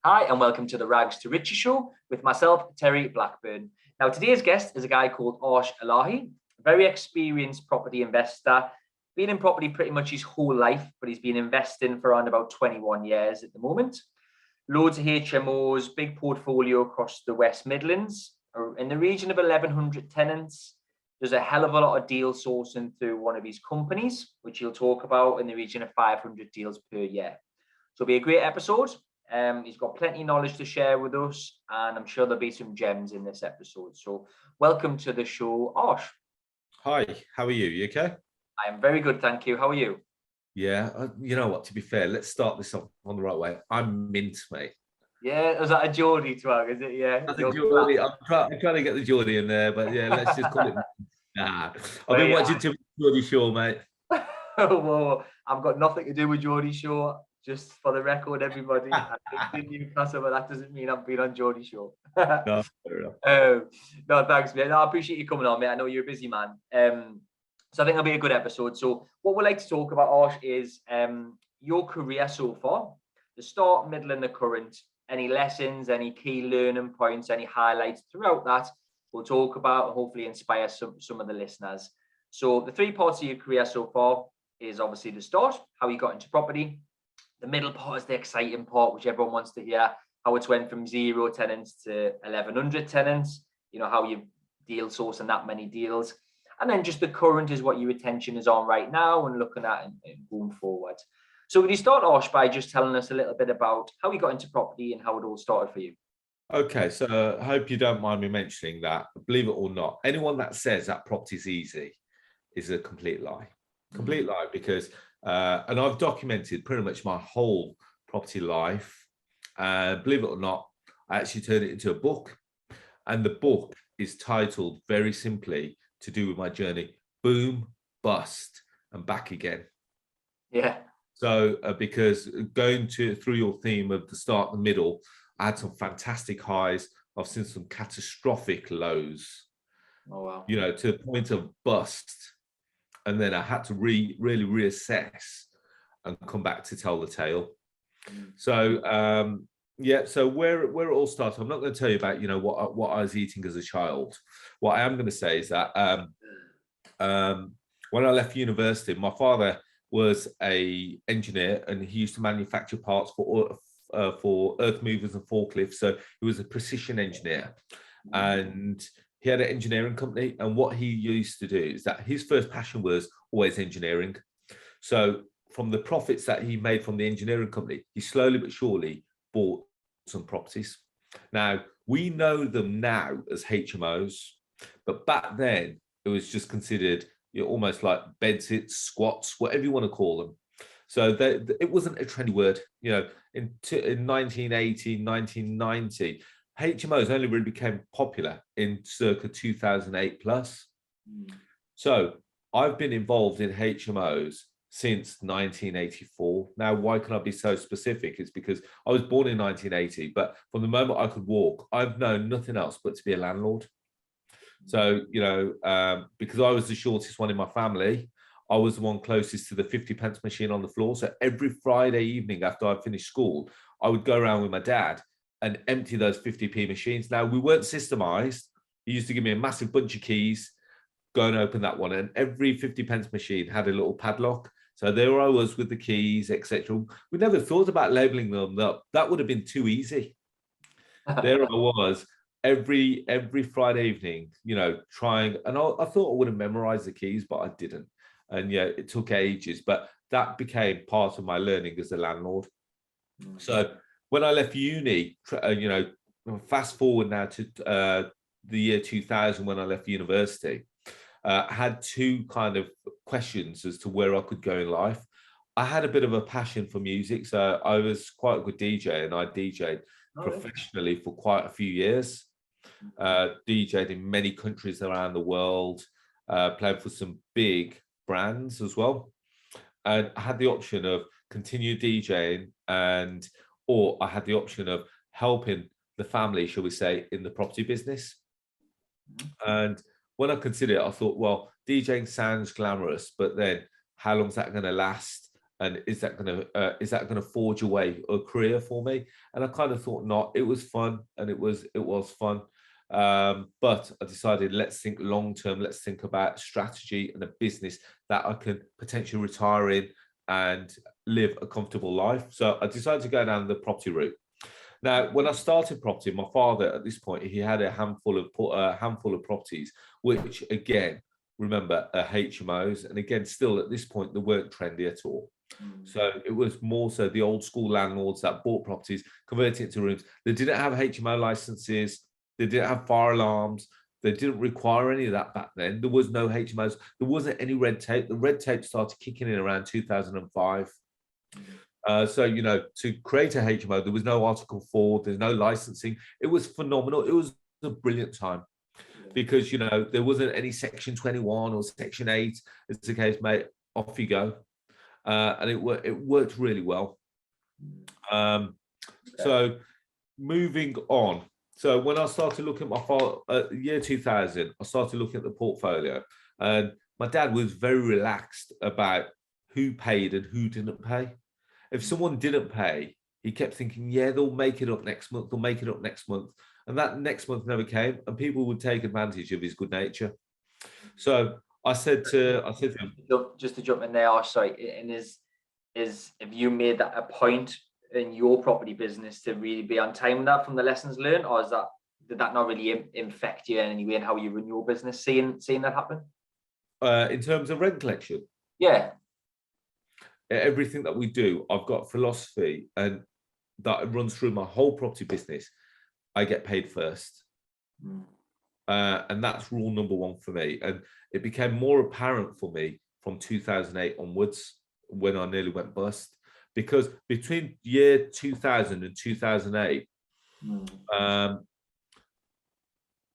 Hi, and welcome to the Rags to Riches show with myself, Terry Blackburn. Now, today's guest is a guy called Arsh Ellahi, a very experienced property investor, been in property pretty much his whole life, but he's been investing for around about 21 years at the moment. Loads of HMOs, big portfolio across the West Midlands, in the region of 1,100 tenants. There's a hell of a lot of deal sourcing through one of his companies, which he'll talk about, in the region of 500 deals per year. So it'll be a great episode. He's got plenty of knowledge to share with us, and I'm sure there'll be some gems in this episode. So welcome to the show, Arsh. Hi, how are you? You okay? I am very good, thank you. How are you? Yeah, you know what, to be fair, let's start this off on the right way. I'm mint, mate. Yeah, was that a Geordie twang, is it? Yeah. I'm trying to get the Geordie in there, but yeah, let's just call it. Nah, I've been watching too much Geordie Shore, mate. Whoa, I've got nothing to do with Geordie Shore. Just for the record, everybody, I lived in Newcastle, but that doesn't mean I've been on Geordie Shore. No, fair enough. No, thanks, mate. No, I appreciate you coming on, mate. I know you're a busy man. So I think it'll be a good episode. So what we'd like to talk about, Arsh, is your career so far, the start, middle, and the current. Any lessons, any key learning points, any highlights throughout that we'll talk about and hopefully inspire some of the listeners. So the three parts of your career so far is obviously the start, how you got into property. The middle part is the exciting part, which everyone wants to hear, how it's went from 0 tenants to 1,100 tenants, you know, how you deal sourcing that many deals. And then just the current is what your attention is on right now and looking at and going forward. So would you start, Arsh, by just telling us a little bit about how you got into property and how it all started for you? Okay, so I hope you don't mind me mentioning that. Believe it or not, anyone that says that property's easy is a complete lie. Complete lie, because and I've documented pretty much my whole property life. Believe it or not, I actually turned it into a book, and the book is titled very simply, to do with my journey: Boom, Bust, and Back Again. Yeah. So because going through your theme of the start and the middle, I had some fantastic highs. I've seen some catastrophic lows. Oh wow. You know, to the point of bust. And then I had to really reassess and come back to tell the tale. So yeah, so where it all started, I'm not going to tell you about, you know, what I was eating as a child. What I am going to say is that when I left university, my father was an engineer, and he used to manufacture parts for earth movers and forklifts. So he was a precision engineer, and he had an engineering company. And what he used to do is that his first passion was always engineering. So from the profits that he made from the engineering company, he slowly but surely bought some properties. Now, we know them now as HMOs, but back then it was just considered, you know, almost like bedsits, squats, whatever you want to call them. So it wasn't a trendy word. You know, in 1980, 1990, HMOs only really became popular in circa 2008 plus. So I've been involved in HMOs since 1984. Now, why can I be so specific? It's because I was born in 1980, but from the moment I could walk, I've known nothing else but to be a landlord. So, you know, because I was the shortest one in my family, I was the one closest to the 50 pence machine on the floor. So every Friday evening after I finished school, I would go around with my dad and empty those 50p machines. Now, we weren't systemized. He used to give me a massive bunch of keys, go and open that one. And every 50 pence machine had a little padlock. So there I was with the keys, etc. We never thought about labeling them up. That would have been too easy. There I was every Friday evening, you know, trying. And I thought I would have memorized the keys, but I didn't. And yeah, it took ages. But that became part of my learning as a landlord. So when I left uni, you know, fast forward now to the year 2000, when I left university, I had two kind of questions as to where I could go in life. I had a bit of a passion for music, so I was quite a good DJ, and I DJed professionally for quite a few years. DJed in many countries around the world, played for some big brands as well. And I had the option of continue DJing, or I had the option of helping the family, shall we say, in the property business. And when I considered it, I thought, well, DJing sounds glamorous, but then how long is that going to last? and is that gonna forge away a career for me? And I kind of thought not. It was fun, and it was fun. But I decided, let's think long term. Let's think about strategy and a business that I can potentially retire in and live a comfortable life. So I decided to go down the property route. Now, when I started property, my father at this point, he had a handful of properties, which again, remember, are HMOs, and again, still at this point, they weren't trendy at all. So it was more so the old school landlords that bought properties, converted it to rooms. They didn't have HMO licenses. They didn't have fire alarms. They didn't require any of that back then. There was no HMOs. There wasn't any red tape. The red tape started kicking in around 2005. So, to create a HMO, there was no Article 4, there's no licensing. It was phenomenal. It was a brilliant time because, there wasn't any Section 21 or Section 8. It's the case, mate, off you go. And it worked really well. So moving on. So when I started looking at my year 2000, I started looking at the portfolio, and my dad was very relaxed about who paid and who didn't pay. If someone didn't pay, he kept thinking, yeah, they'll make it up next month. They'll make it up next month. And that next month never came, and people would take advantage of his good nature. So I said to him, just to jump in there, Arsh, sorry, and have you made that a point in your property business to really be on time with that from the lessons learned, or did that not really infect you in any way in how you run your business, seeing that happen? In terms of rent collection? Yeah. Everything that we do, I've got philosophy, and that runs through my whole property business. I get paid first. And that's rule number one for me. And it became more apparent for me from 2008 onwards, when I nearly went bust. Because between year 2000 and 2008,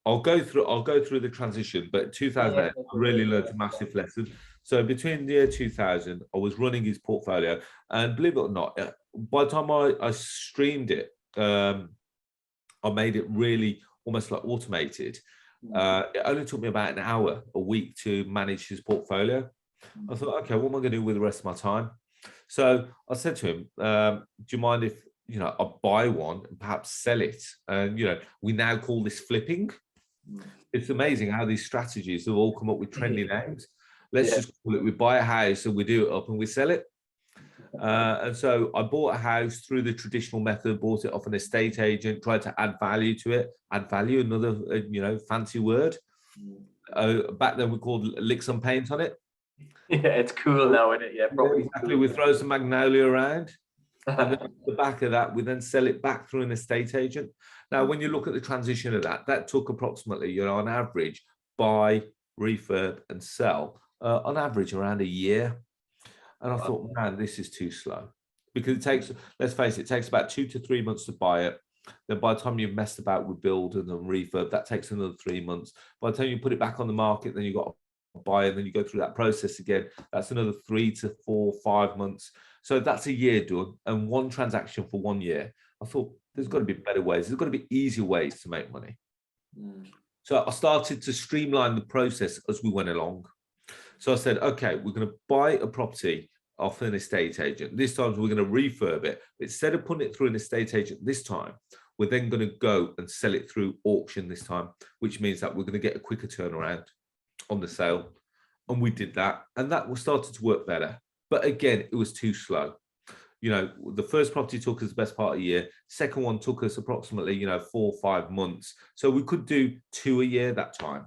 I'll go through the transition, but 2008, I really learned a massive lesson. So between the year 2000, I was running his portfolio, and believe it or not, by the time I streamed it, I made it really almost like automated. It only took me about an hour a week to manage his portfolio. I thought, okay, what am I going to do with the rest of my time? So I said to him, do you mind if I buy one and perhaps sell it? And we now call this flipping. It's amazing how these strategies have all come up with trendy names. Let's just call it, we buy a house and we do it up and we sell it. And so I bought a house through the traditional method, bought it off an estate agent, tried to add value to it. Add value, another fancy word. Back then we called lick some paint on it. Yeah, it's cool now, isn't it? Yeah, probably. Exactly. We throw some magnolia around. And then the back of that, we then sell it back through an estate agent. Now, when you look at the transition of that took approximately, on average, buy, refurb, and sell, on average around a year. And I thought, man, this is too slow, because it takes, let's face it, it takes about 2 to 3 months to buy it. Then by the time you've messed about with build and then refurb, that takes another 3 months. By the time you put it back on the market, then you've got to buy, and then you go through that process again. That's another 3 to 4, 5 months. So that's a year done, and one transaction for 1 year. I thought there's got to be better ways. There's got to be easier ways to make money. So I started to streamline the process as we went along. So I said, okay, we're going to buy a property off an estate agent. This time we're going to refurb it. Instead of putting it through an estate agent this time, we're then going to go and sell it through auction this time, which means that we're going to get a quicker turnaround on the sale. And we did that, and that started to work better. But again, it was too slow. The first property took us the best part of a year. Second one took us approximately, 4 or 5 months. So we could do 2 a year that time.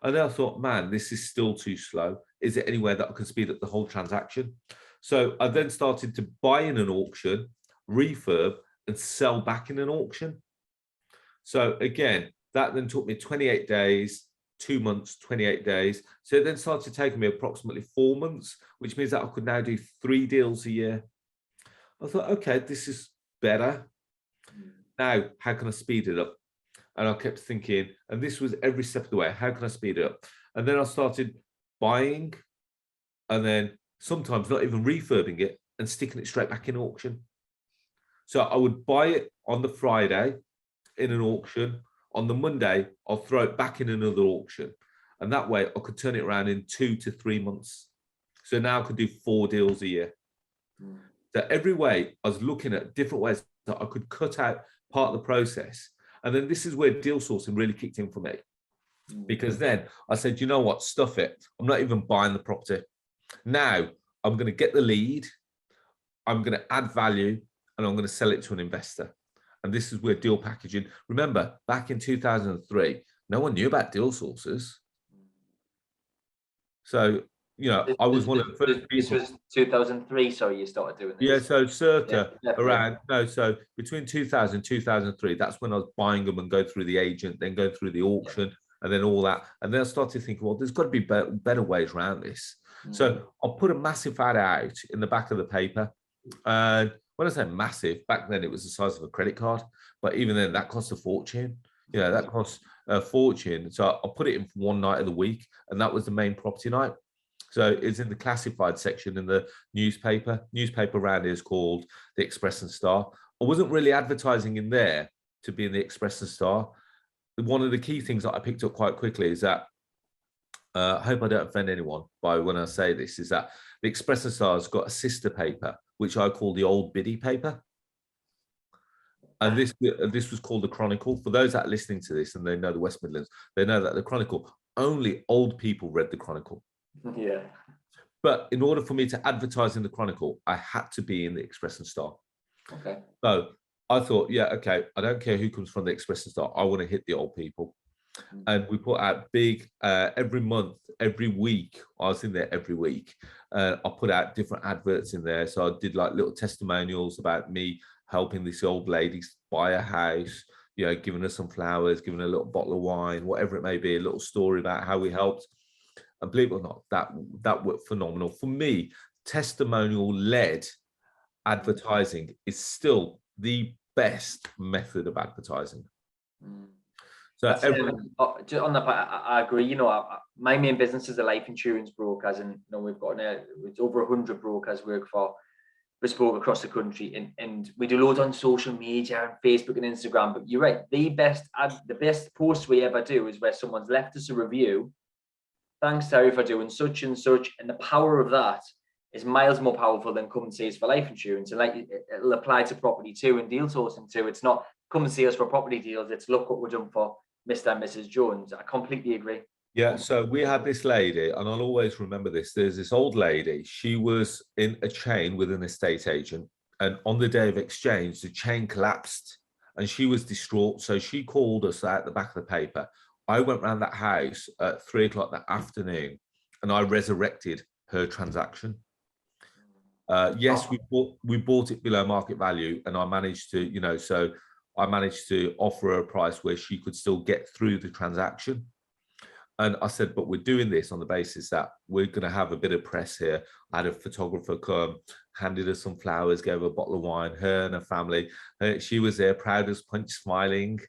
And then I thought, man, this is still too slow. Is there anywhere that I can speed up the whole transaction? So I then started to buy in an auction, refurb, and sell back in an auction. So again, that then took me 28 days, 2 months, 28 days. So it then started taking me approximately 4 months, which means that I could now do 3 deals a year. I thought, okay, this is better. Now, how can I speed it up? And I kept thinking, and this was every step of the way, how can I speed it up? And then I started buying, and then sometimes not even refurbing it and sticking it straight back in auction. So I would buy it on the Friday in an auction. On the Monday, I'll throw it back in another auction. And that way I could turn it around in 2 to 3 months. So now I could do 4 deals a year. So every way I was looking at different ways that I could cut out part of the process. And then this is where deal sourcing really kicked in for me. Because then I said, you know what, stuff it. I'm not even buying the property. Now I'm going to get the lead, I'm going to add value, and I'm going to sell it to an investor. And this is where deal packaging, remember, back in 2003, no one knew about deal sources. So, you know, I was one of the first people. This was 2003, sorry, you started doing this? Yeah, so circa around, so between 2000 and 2003, that's when I was buying them and go through the agent, then go through the auction, and then all that. And then I started thinking, well, there's got to be better ways around this. So I'll put a massive ad out in the back of the paper. And when I say massive, back then it was the size of a credit card, but even then that cost a fortune. You know, that costs a fortune. So I'll put it in for one night of the week, and that was the main property night. So it's in the classified section in the newspaper. Newspaper around here is called the Express and Star. I wasn't really advertising in there to be in the Express and Star. One of the key things that I picked up quite quickly is that, I hope I don't offend anyone by when I say this, is that the Express and Star has got a sister paper, which I call the Old Biddy paper. And this was called the Chronicle. For those that are listening to this and they know the West Midlands, they know that the Chronicle, only old people read the Chronicle. Yeah. But in order for me to advertise in the Chronicle, I had to be in the Express and Star. Okay. So I thought, yeah, okay, I don't care who comes from the Express and Star. I want to hit the old people. And we put out big, every month, every week. I was in there every week. I put out different adverts in there. So I did like little testimonials about me helping this old lady buy a house, you know, giving her some flowers, giving her a little bottle of wine, whatever it may be, a little story about how we helped. And believe it or not, that worked phenomenal. For me, testimonial-led advertising is still the best method of advertising. So just on that part, I agree. You know, my main business is a life insurance brokers, and you know, we've got it's over 100 brokers work for Bespoke across the country, and we do loads on social media and Facebook and Instagram. But you're right, the best post we ever do is where someone's left us a review. Thanks, Terry, for doing such and such, and the power of that is miles more powerful than come and see us for life insurance. And like it'll apply to property too and deal sourcing too. It's not come and see us for property deals. It's look what we're doing for Mr. and Mrs. Jones. I completely agree. Yeah, so we had this lady, and I'll always remember this. There's this old lady. She was in a chain with an estate agent, and on the day of exchange, the chain collapsed, and she was distraught. So she called us out the back of the paper. I went round that house at 3 o'clock that afternoon, and I resurrected her transaction. Yes, we bought it below market value, and I managed to, you know, so I managed to offer her a price where she could still get through the transaction. And I said, but we're doing this on the basis that we're going to have a bit of press here. I had a photographer come, handed her some flowers, gave her a bottle of wine, her and her family. She was there, proud as punch, smiling.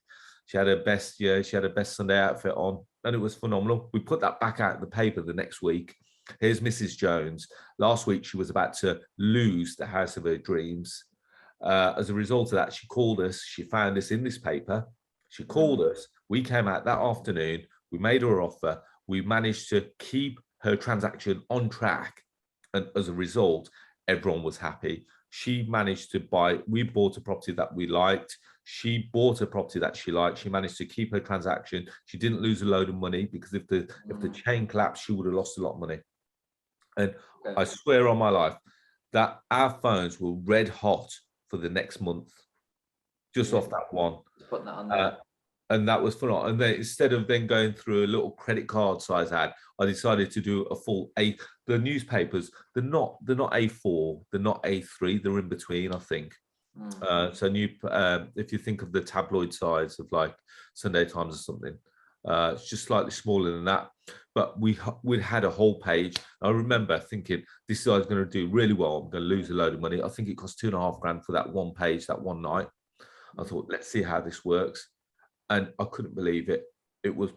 She had her best, she had her best Sunday outfit on, and it was phenomenal. We put that back out in the paper the next week. Here's Mrs. Jones. Last week, she was about to lose the house of her dreams. As a result of that, she called us. She found us in this paper. She called us. We came out that afternoon. We made her an offer. We managed to keep her transaction on track. And as a result, everyone was happy. She managed to buy, we bought a property that we liked. She bought a property that she liked. She managed to keep her transaction. She didn't lose a load of money, because if the chain collapsed, she would have lost a lot of money. And I swear on my life that our phones were red hot for the next month, just off that one. Putting that on there. And that was fun. And then instead of then going through a little credit card size ad, I decided to do a full A. The newspapers, they're not A4, they're not A3, they're in between, I think. So if you think of the tabloid size of like Sunday Times or something, it's just slightly smaller than that. But we had a whole page. I remember thinking, this guy's going to do really well. I'm going to lose a load of money. I think it cost $2.5 grand for that one page, that one night. I thought, let's see how this works. And I couldn't believe it. It was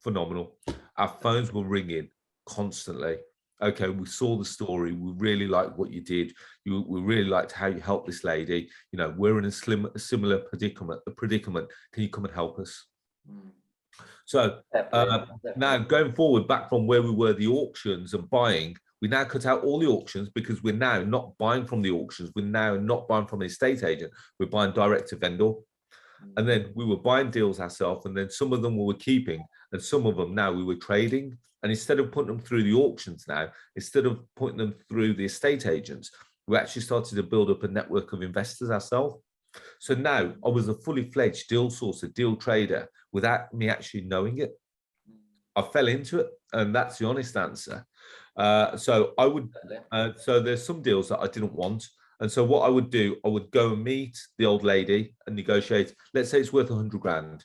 phenomenal. Our phones were ringing constantly. Okay, we saw the story. We really liked what you did. We really liked how you helped this lady. You know, we're in a similar predicament. Can you come and help us? So now going forward, back from where we were, the auctions and buying, We now cut out all the auctions because we're now not buying from the auctions. We're now not buying from an estate agent. We're buying direct to vendor. And then we were buying deals ourselves, and then some of them we were keeping, and some of them now we were trading. And instead of putting them through the auctions now, instead of putting them through the estate agents, we actually started to build up a network of investors ourselves. So now I was a fully fledged deal sourcer, deal trader, without me actually knowing it. I fell into it, and that's the honest answer. So there's some deals that I didn't want. And so what I would do, I would go and meet the old lady and negotiate. Let's say it's worth 100 grand.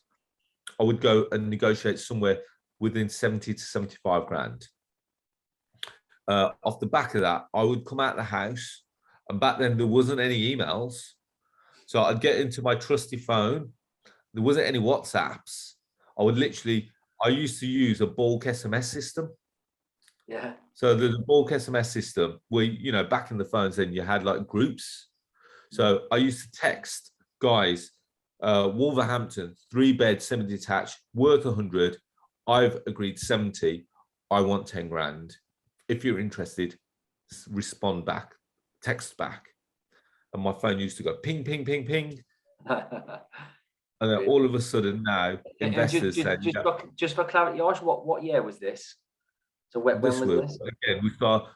I would go and negotiate somewhere within 70 to 75 grand. Off the back of that, I would come out of the house, and back then there wasn't any emails. So I'd get into my trusty phone. There wasn't any WhatsApps. I used to use a bulk SMS system. Yeah. So the bulk SMS system where, back in the phones, then you had like groups. So I used to text guys, Wolverhampton, 3-bed, semi-detached, worth 100. I've agreed 70. I want 10 grand. If you're interested, respond back, text back. And my phone used to go ping, ping, ping, ping. And then all of a sudden now, investors said, just for clarity, Arsh, what year was this? So when was this? Again,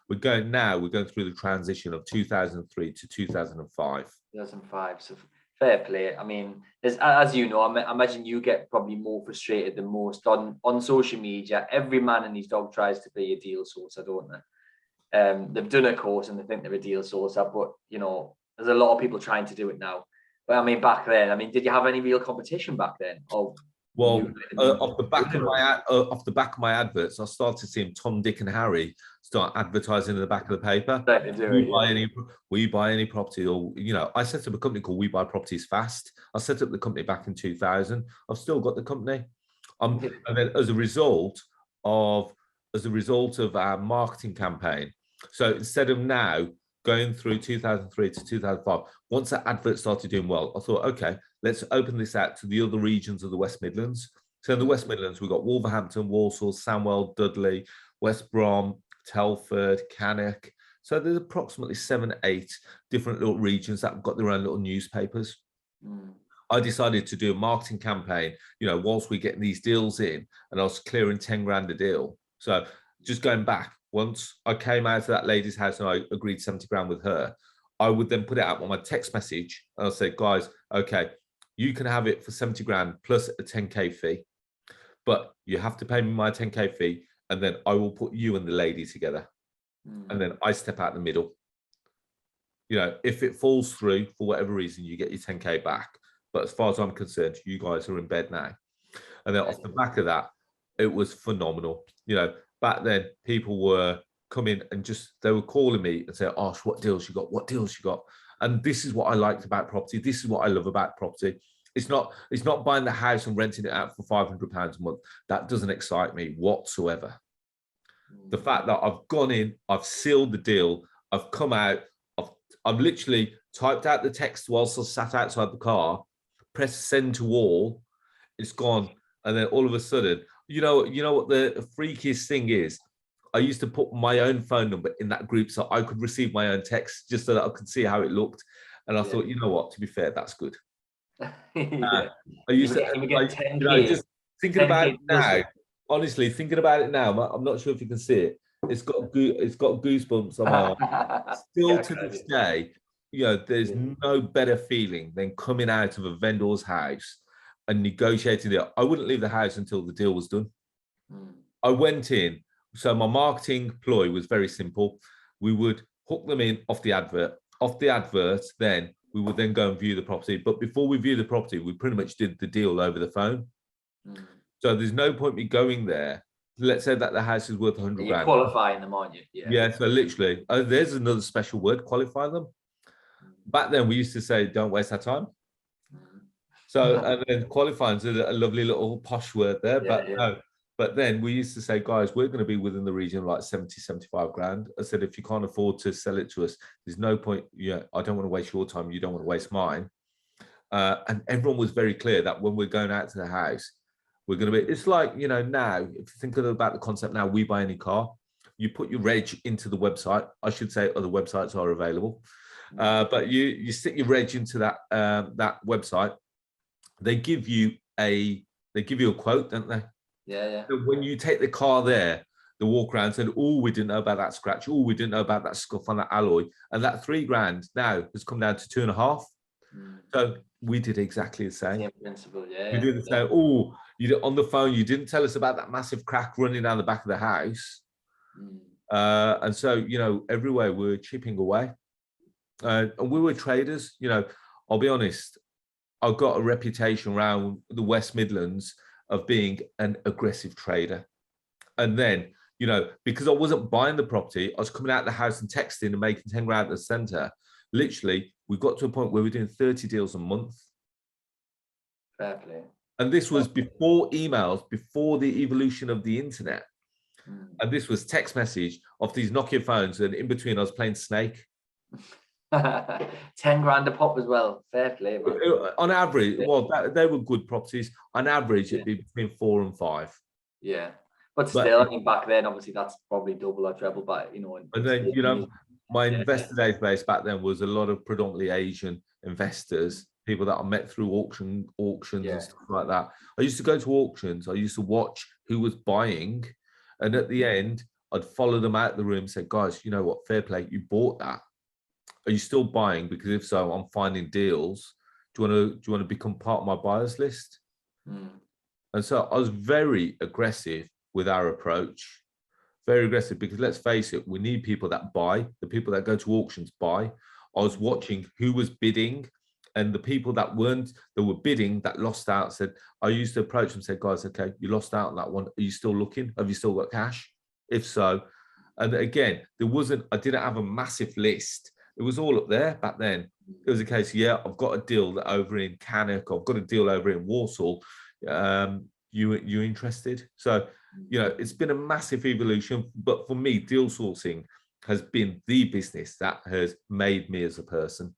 we're going through the transition of 2003 to 2005. 2005. So fair play. I mean, as you know, I imagine you get probably more frustrated than most on social media. Every man and his dog tries to be a deal sourcer, don't they? They've done a course and they think they're a deal sourcer, but there's a lot of people trying to do it now. But I mean, back then, did you have any real competition back then? Well, off the back of my adverts, I started seeing Tom, Dick, and Harry start advertising in the back of the paper. We buy any property, or I set up a company called We Buy Properties Fast. I set up the company back in 2000. I've still got the company. And then as a result of our marketing campaign, so instead of now going through 2003 to 2005, once that advert started doing well, I thought, okay, let's open this out to the other regions of the West Midlands. So in the West Midlands, we've got Wolverhampton, Walsall, Sandwell, Dudley, West Brom, Telford, Cannock. So there's approximately 7, 8 different little regions that have got their own little newspapers. I decided to do a marketing campaign, whilst we're getting these deals in, and I was clearing 10 grand a deal. So just going back, once I came out of that lady's house and I agreed 70 grand with her, I would then put it out on my text message and I'll say, guys, okay, you can have it for 70 grand plus a 10K fee, but you have to pay me my 10K fee, and then I will put you and the lady together. And then I step out in the middle. If it falls through for whatever reason, you get your 10K back. But as far as I'm concerned, you guys are in bed now. And then off the back of that, it was phenomenal. Back then, people were coming and they were calling me and saying, "Arsh, what deals you got? What deals you got?" And this is what I liked about property. This is what I love about property. It's not buying the house and renting it out for £500 a month. That doesn't excite me whatsoever. The fact that I've gone in, I've sealed the deal, I've come out, I've literally typed out the text whilst I sat outside the car, pressed send to all, it's gone, and then all of a sudden, you know what the freakiest thing is? I used to put my own phone number in that group so I could receive my own text just so that I could see how it looked. And I thought, you know what, to be fair, that's good. I used to, just thinking about it now, honestly, thinking about it now, I'm not sure if you can see it. It's got goosebumps on my arm. Still to this day, there's no better feeling than coming out of a vendor's house and negotiating it. I wouldn't leave the house until the deal was done. I went in. So my marketing ploy was very simple. We would hook them in off the advert. Off the advert, then we would then go and view the property. But before we view the property, we pretty much did the deal over the phone. So there's no point me going there. Let's say that the house is worth 100 grand. You're qualifying them, aren't you? Yeah. So literally, there's another special word, qualify them. Back then, we used to say, don't waste our time. So, and then qualifying is a lovely little posh word there. No. But then we used to say, guys, we're going to be within the region of like 70, 75 grand. I said, if you can't afford to sell it to us, there's no point. I don't want to waste your time. You don't want to waste mine. And everyone was very clear that when we're going out to the house, we're going to be, it's like, now, if you think about the concept now, we buy any car. you put your reg into the website. I should say other websites are available, but you stick your reg into that that website. They give you a quote, don't they? Yeah. So when you take the car there, the walk around said, "Oh, we didn't know about that scratch. Oh, we didn't know about that scuff on that alloy," and that £3,000 now has come down to 2.5. So we did exactly the same. Same principle, yeah. We did the same. Oh, you did, on the phone, you didn't tell us about that massive crack running down the back of the house. And so, you know, everywhere we're chipping away. And we were traders. You know, I'll be honest, I've got a reputation around the West Midlands of being an aggressive trader. And then, you know, because I wasn't buying the property, I was coming out of the house and texting and making 10 grand at the centre. Literally, we got to a point where we're doing 30 deals a month. Fair play. And this was before emails, before the evolution of the internet. And this was text message off these Nokia phones, and in between I was playing Snake. 10 grand a pop as well. Fair play, man. On average, well, they were good properties. On average, it'd be between 4 and 5. Yeah. But still, I mean, back then, obviously, that's probably double or treble, but, you know. And then, you know, my investor database back then was a lot of predominantly Asian investors, people that I met through auctions and stuff like that. I used to go to auctions. I used to watch who was buying. And at the end, I'd follow them out of the room and say, guys, you know what, fair play, you bought that. Are you still buying? Because if so, I'm finding deals. Do you want to become part of my buyers list? And so I was very aggressive with our approach, very aggressive, because let's face it, we need people that buy. The people that go to auctions buy. I was watching who was bidding, and the people that were bidding, that lost out, said, I used to approach them and say, guys, okay, you lost out on that one. Are you still looking? Have you still got cash? If so, and again, I didn't have a massive list. It was all up there back then. It was a case, yeah, I've got a deal over in Cannock, I've got a deal over in Walsall. You interested? So, you know, it's been a massive evolution, but for me, deal sourcing has been the business that has made me as a person.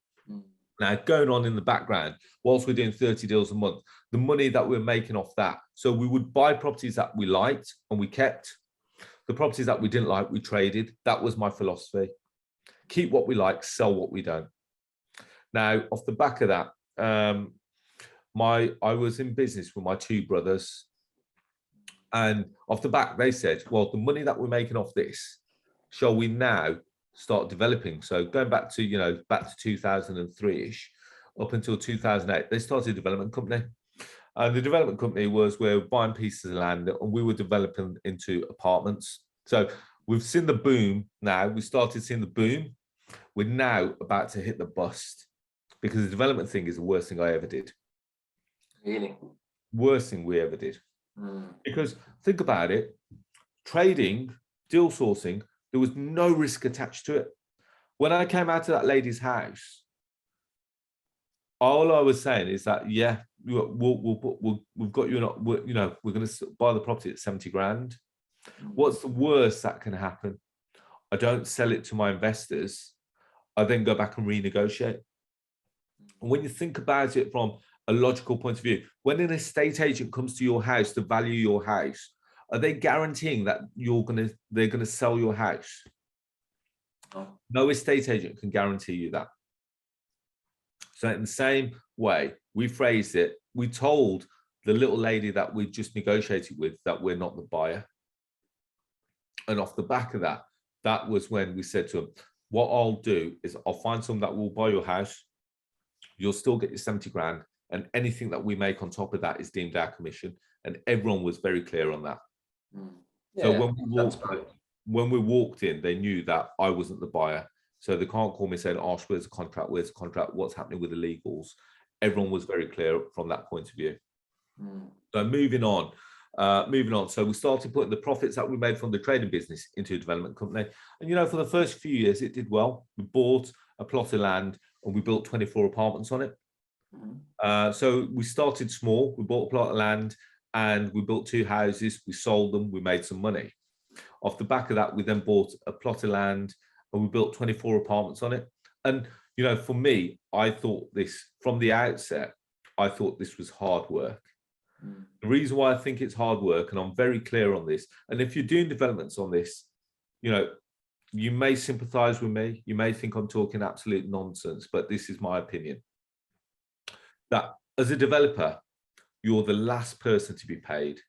Now, going on in the background, whilst we're doing 30 deals a month, the money that we're making off that, so we would buy properties that we liked and we kept. The properties that we didn't like, we traded. That was my philosophy. Keep what we like, sell what we don't. Now, off the back of that, I was in business with my 2 brothers, and off the back, they said, well, the money that we're making off this, shall we now start developing? So going back to 2003-ish, up until 2008, they started a development company. And the development company was where we're buying pieces of land and we were developing into apartments. So we've seen the boom now. We started seeing the boom. We're now about to hit the bust, because the development thing is the worst thing I ever did. Really? Worst thing we ever did. Because think about it, trading, deal sourcing, there was no risk attached to it. When I came out of that lady's house, all I was saying is that, yeah, we've got you, we're going to buy the property at 70 grand. What's the worst that can happen? I don't sell it to my investors. I then go back and renegotiate. And when you think about it from a logical point of view, when an estate agent comes to your house to value your house, are they guaranteeing that they're going to sell your house? No estate agent can guarantee you that. So in the same way, we phrased it, we told the little lady that we just negotiated with that we're not the buyer. And off the back of that, that was when we said to them, what I'll do is I'll find someone that will buy your house. You'll still get your 70 grand. And anything that we make on top of that is deemed our commission. And everyone was very clear on that. Yeah, so when we walked in, they knew that I wasn't the buyer. So they can't call me saying, Arsh, where's the contract? Where's the contract? What's happening with the legals? Everyone was very clear from that point of view. So moving on. So we started putting the profits that we made from the trading business into a development company. And, you know, for the first few years, it did well. We bought a plot of land and we built 24 apartments on it. So we started small. We bought a plot of land and we built 2 houses. We sold them. We made some money. Off the back of that, we then bought a plot of land and we built 24 apartments on it. And, you know, for me, I thought this from the outset, I thought this was hard work. The reason why I think it's hard work, and I'm very clear on this, and if you're doing developments on this, you know, you may sympathize with me, you may think I'm talking absolute nonsense, but this is my opinion. That as a developer, you're the last person to be paid.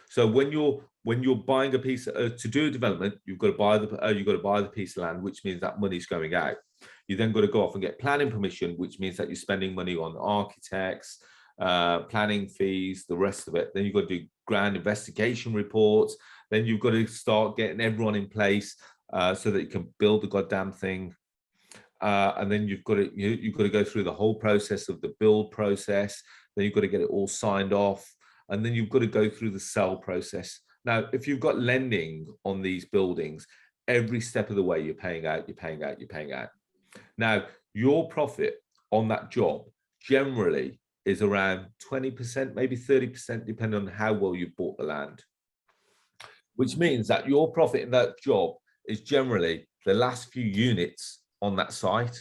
So when you're buying a piece to do a development, you've got to buy the piece of land, which means that money's going out. You then got to go off and get planning permission, which means that you're spending money on architects, planning fees, the rest of it. Then you've got to do ground investigation reports. Then you've got to start getting everyone in place so that you can build the goddamn thing. And then you've got to go through the whole process of the build process. Then you've got to get it all signed off, and then you've got to go through the sell process. Now, if you've got lending on these buildings, every step of the way you're paying out. Now, your profit on that job generally is around 20%, maybe 30%, depending on how well you bought the land. Which means that your profit in that job is generally the last few units on that site.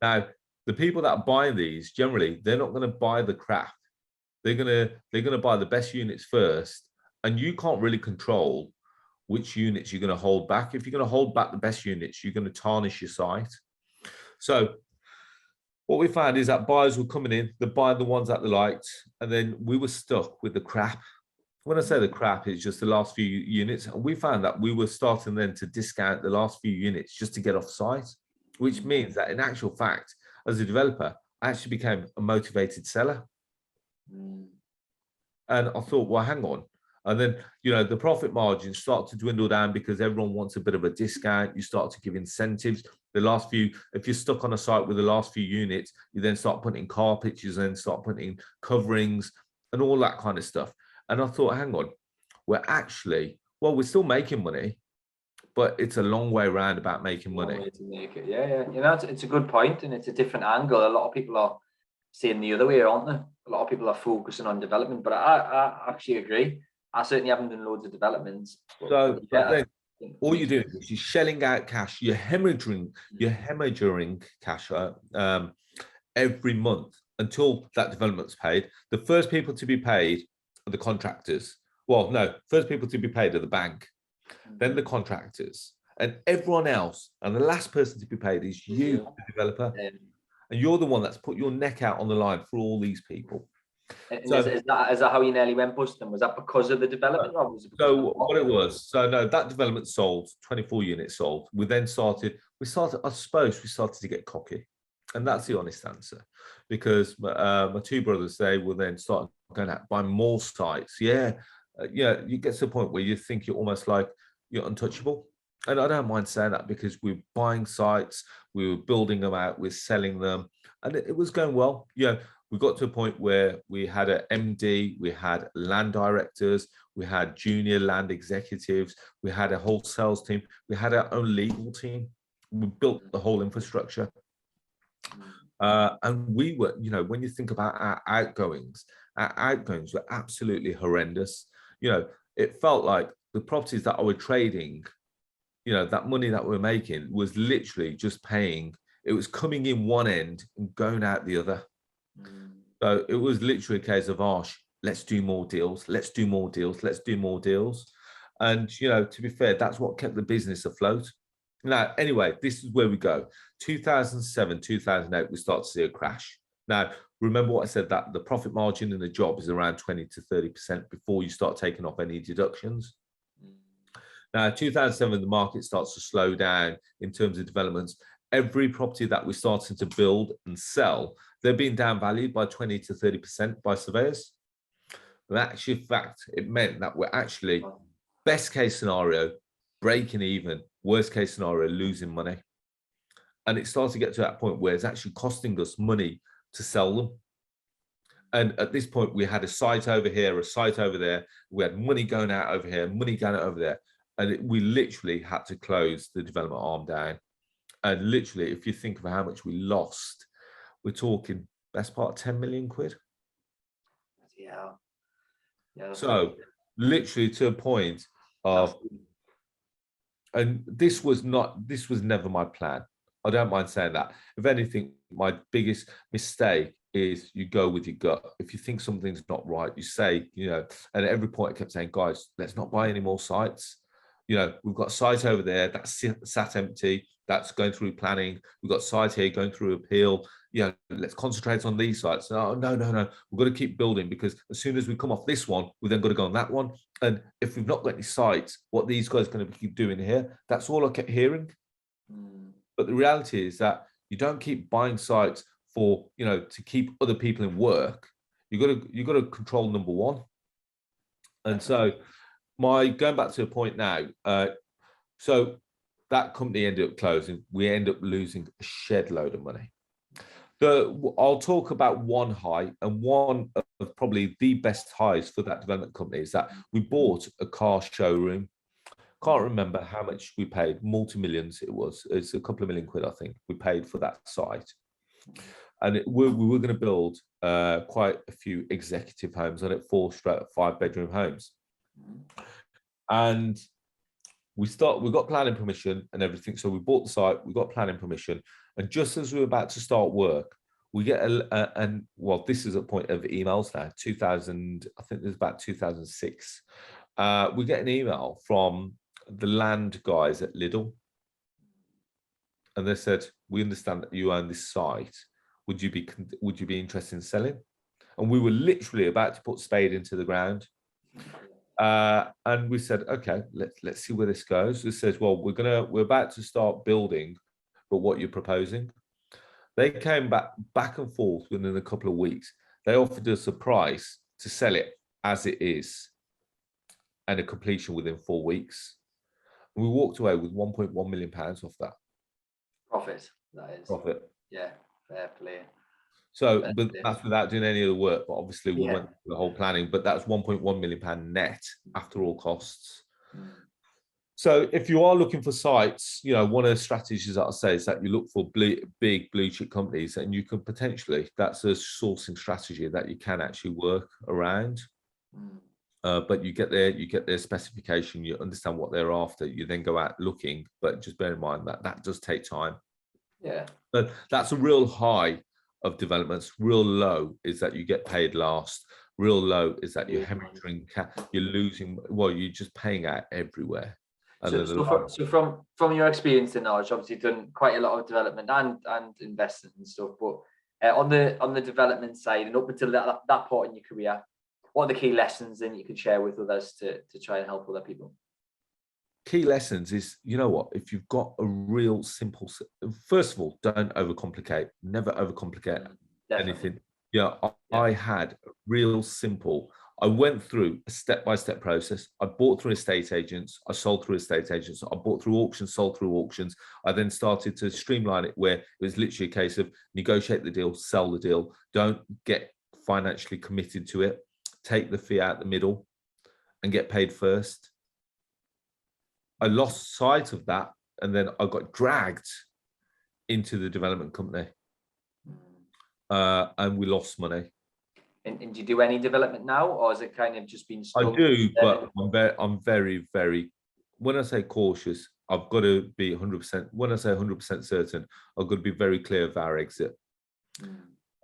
Now, the people that are buying these, generally, they're not going to buy the crap. They're gonna buy the best units first, and you can't really control which units you're going to hold back. If you're going to hold back the best units, you're going to tarnish your site. So what we found is that buyers were coming in, they're buying the ones that they liked, and then we were stuck with the crap. When I say the crap, it's just the last few units. And we found that we were starting then to discount the last few units just to get off site, which means that in actual fact, as a developer, I actually became a motivated seller. And I thought, well, hang on. And then, the profit margins start to dwindle down because everyone wants a bit of a discount. You start to give incentives. The last few, if you're stuck on a site with the last few units, you then start putting carpets, you then start putting coverings and all that kind of stuff. And I thought, hang on, we're still making money, but it's a long way around about making money. Way to make it. Yeah. It's a good point, and it's a different angle. A lot of people are saying the other way, aren't they? A lot of people are focusing on development, but I actually agree. I certainly haven't done loads of developments. So then all you're doing is you're shelling out cash, you're hemorrhaging cash every month until that development's paid. The first people to be paid are the contractors. Well, no, first people to be paid are the bank, then the contractors, and everyone else. And the last person to be paid is you, the developer. And you're the one that's put your neck out on the line for all these people. And so, is that how you nearly went bust then? Was that because of the development? Or was it what it was? So no, that development sold, 24 units sold. We started to get cocky. And that's the honest answer. Because my two brothers, they will then start going out buying more sites. You get to the point where you think you're almost like you're untouchable. And I don't mind saying that because we're buying sites, we were building them out, we're selling them, and it was going well. We got to a point where we had an MD, we had land directors, we had junior land executives, we had a whole sales team, we had our own legal team. We built the whole infrastructure. And we were, when you think about our outgoings were absolutely horrendous. It felt like the properties that I was trading, that money that we're making was literally just paying. It was coming in one end and going out the other. So it was literally a case of, Arsh, let's do more deals. And, to be fair, that's what kept the business afloat. Now, anyway, this is where we go. 2007, 2008, we start to see a crash. Now, remember what I said, that the profit margin in the job is around 20 to 30% before you start taking off any deductions. Now, 2007, the market starts to slow down in terms of developments. Every property that we're starting to build and sell, they're being downvalued by 20 to 30% by surveyors. And actually, in fact, it meant that we're actually, best case scenario, breaking even, worst case scenario, losing money. And it starts to get to that point where it's actually costing us money to sell them. And at this point, we had a site over here, a site over there. We had money going out over here, money going out over there. And we literally had to close the development arm down. And literally, if you think of how much we lost, we're talking best part of 10 million quid. Yeah. So literally to a point of, and this was never my plan. I don't mind saying that. If anything, my biggest mistake is you go with your gut. If you think something's not right, you say, and at every point I kept saying, guys, let's not buy any more sites. you know, we've got a site over there that's sat empty, that's going through planning. We've got site here going through appeal. You know, let's concentrate on these sites. Oh, no, we've got to keep building, because as soon as we come off this one, we've then got to go on that one. And if we've not got any sites, what these guys are going to keep doing here, that's all I kept hearing. But the reality is that you don't keep buying sites for, you know, to keep other people in work. You got to control number one. And so going back to the point now, so that company ended up closing. We end up losing a shed load of money. I'll talk about one high, and one of probably the best highs for that development company is that we bought a car showroom. Can't remember how much we paid, multi-millions it was. It's a couple of million quid, I think, we paid for that site. And we were going to build quite a few executive homes on it, 4 straight 5-bedroom homes. And we got planning permission and everything. So we bought the site, we got planning permission. And just as we were about to start work, we get well, this is a point of emails now, 2000, I think it was about 2006. We get an email from the land guys at Lidl. And they said, we understand that you own this site. Would you be interested in selling? And we were literally about to put spade into the ground. And we said, okay, let's see where this goes. It says, well, we're about to start building, but what you're proposing? They came back and forth within a couple of weeks. They offered us a price to sell it as it is, and a completion within 4 weeks. And we walked away with £1.1 million off that. Profit, that is. Profit. Yeah, fair play. So, but that's without doing any of the work. But obviously, we went through the whole planning. But that's £1.1 million net after all costs. So, if you are looking for sites, you know, one of the strategies that I say is that you look for big blue chip companies, and you can potentially, that's a sourcing strategy that you can actually work around. But you get their specification, you understand what they're after, you then go out looking. But just bear in mind that does take time. Yeah. But that's a real high of developments. Real low is that you get paid last. Real low is that you're hemorrhaging, you're losing, well, you're just paying out everywhere. So from your experience in knowledge, obviously you've done quite a lot of development and investing and stuff, but on the development side and up until that point in your career, what are the key lessons then you can share with others to try and help other people? Key lessons is, you know what, if you've got a real simple, first of all, don't overcomplicate, never overcomplicate anything. Yeah, I had a real simple, I went through a step-by-step process. I bought through estate agents, I sold through estate agents, I bought through auctions, sold through auctions. I then started to streamline it where it was literally a case of negotiate the deal, sell the deal, don't get financially committed to it, take the fee out the middle and get paid first. I lost sight of that, and then I got dragged into the development company, and we lost money. And do you do any development now, or has it kind of just been stuck? I do, but I'm very, very, when I say cautious, I've got to be 100%. When I say 100% certain, I've got to be very clear of our exit.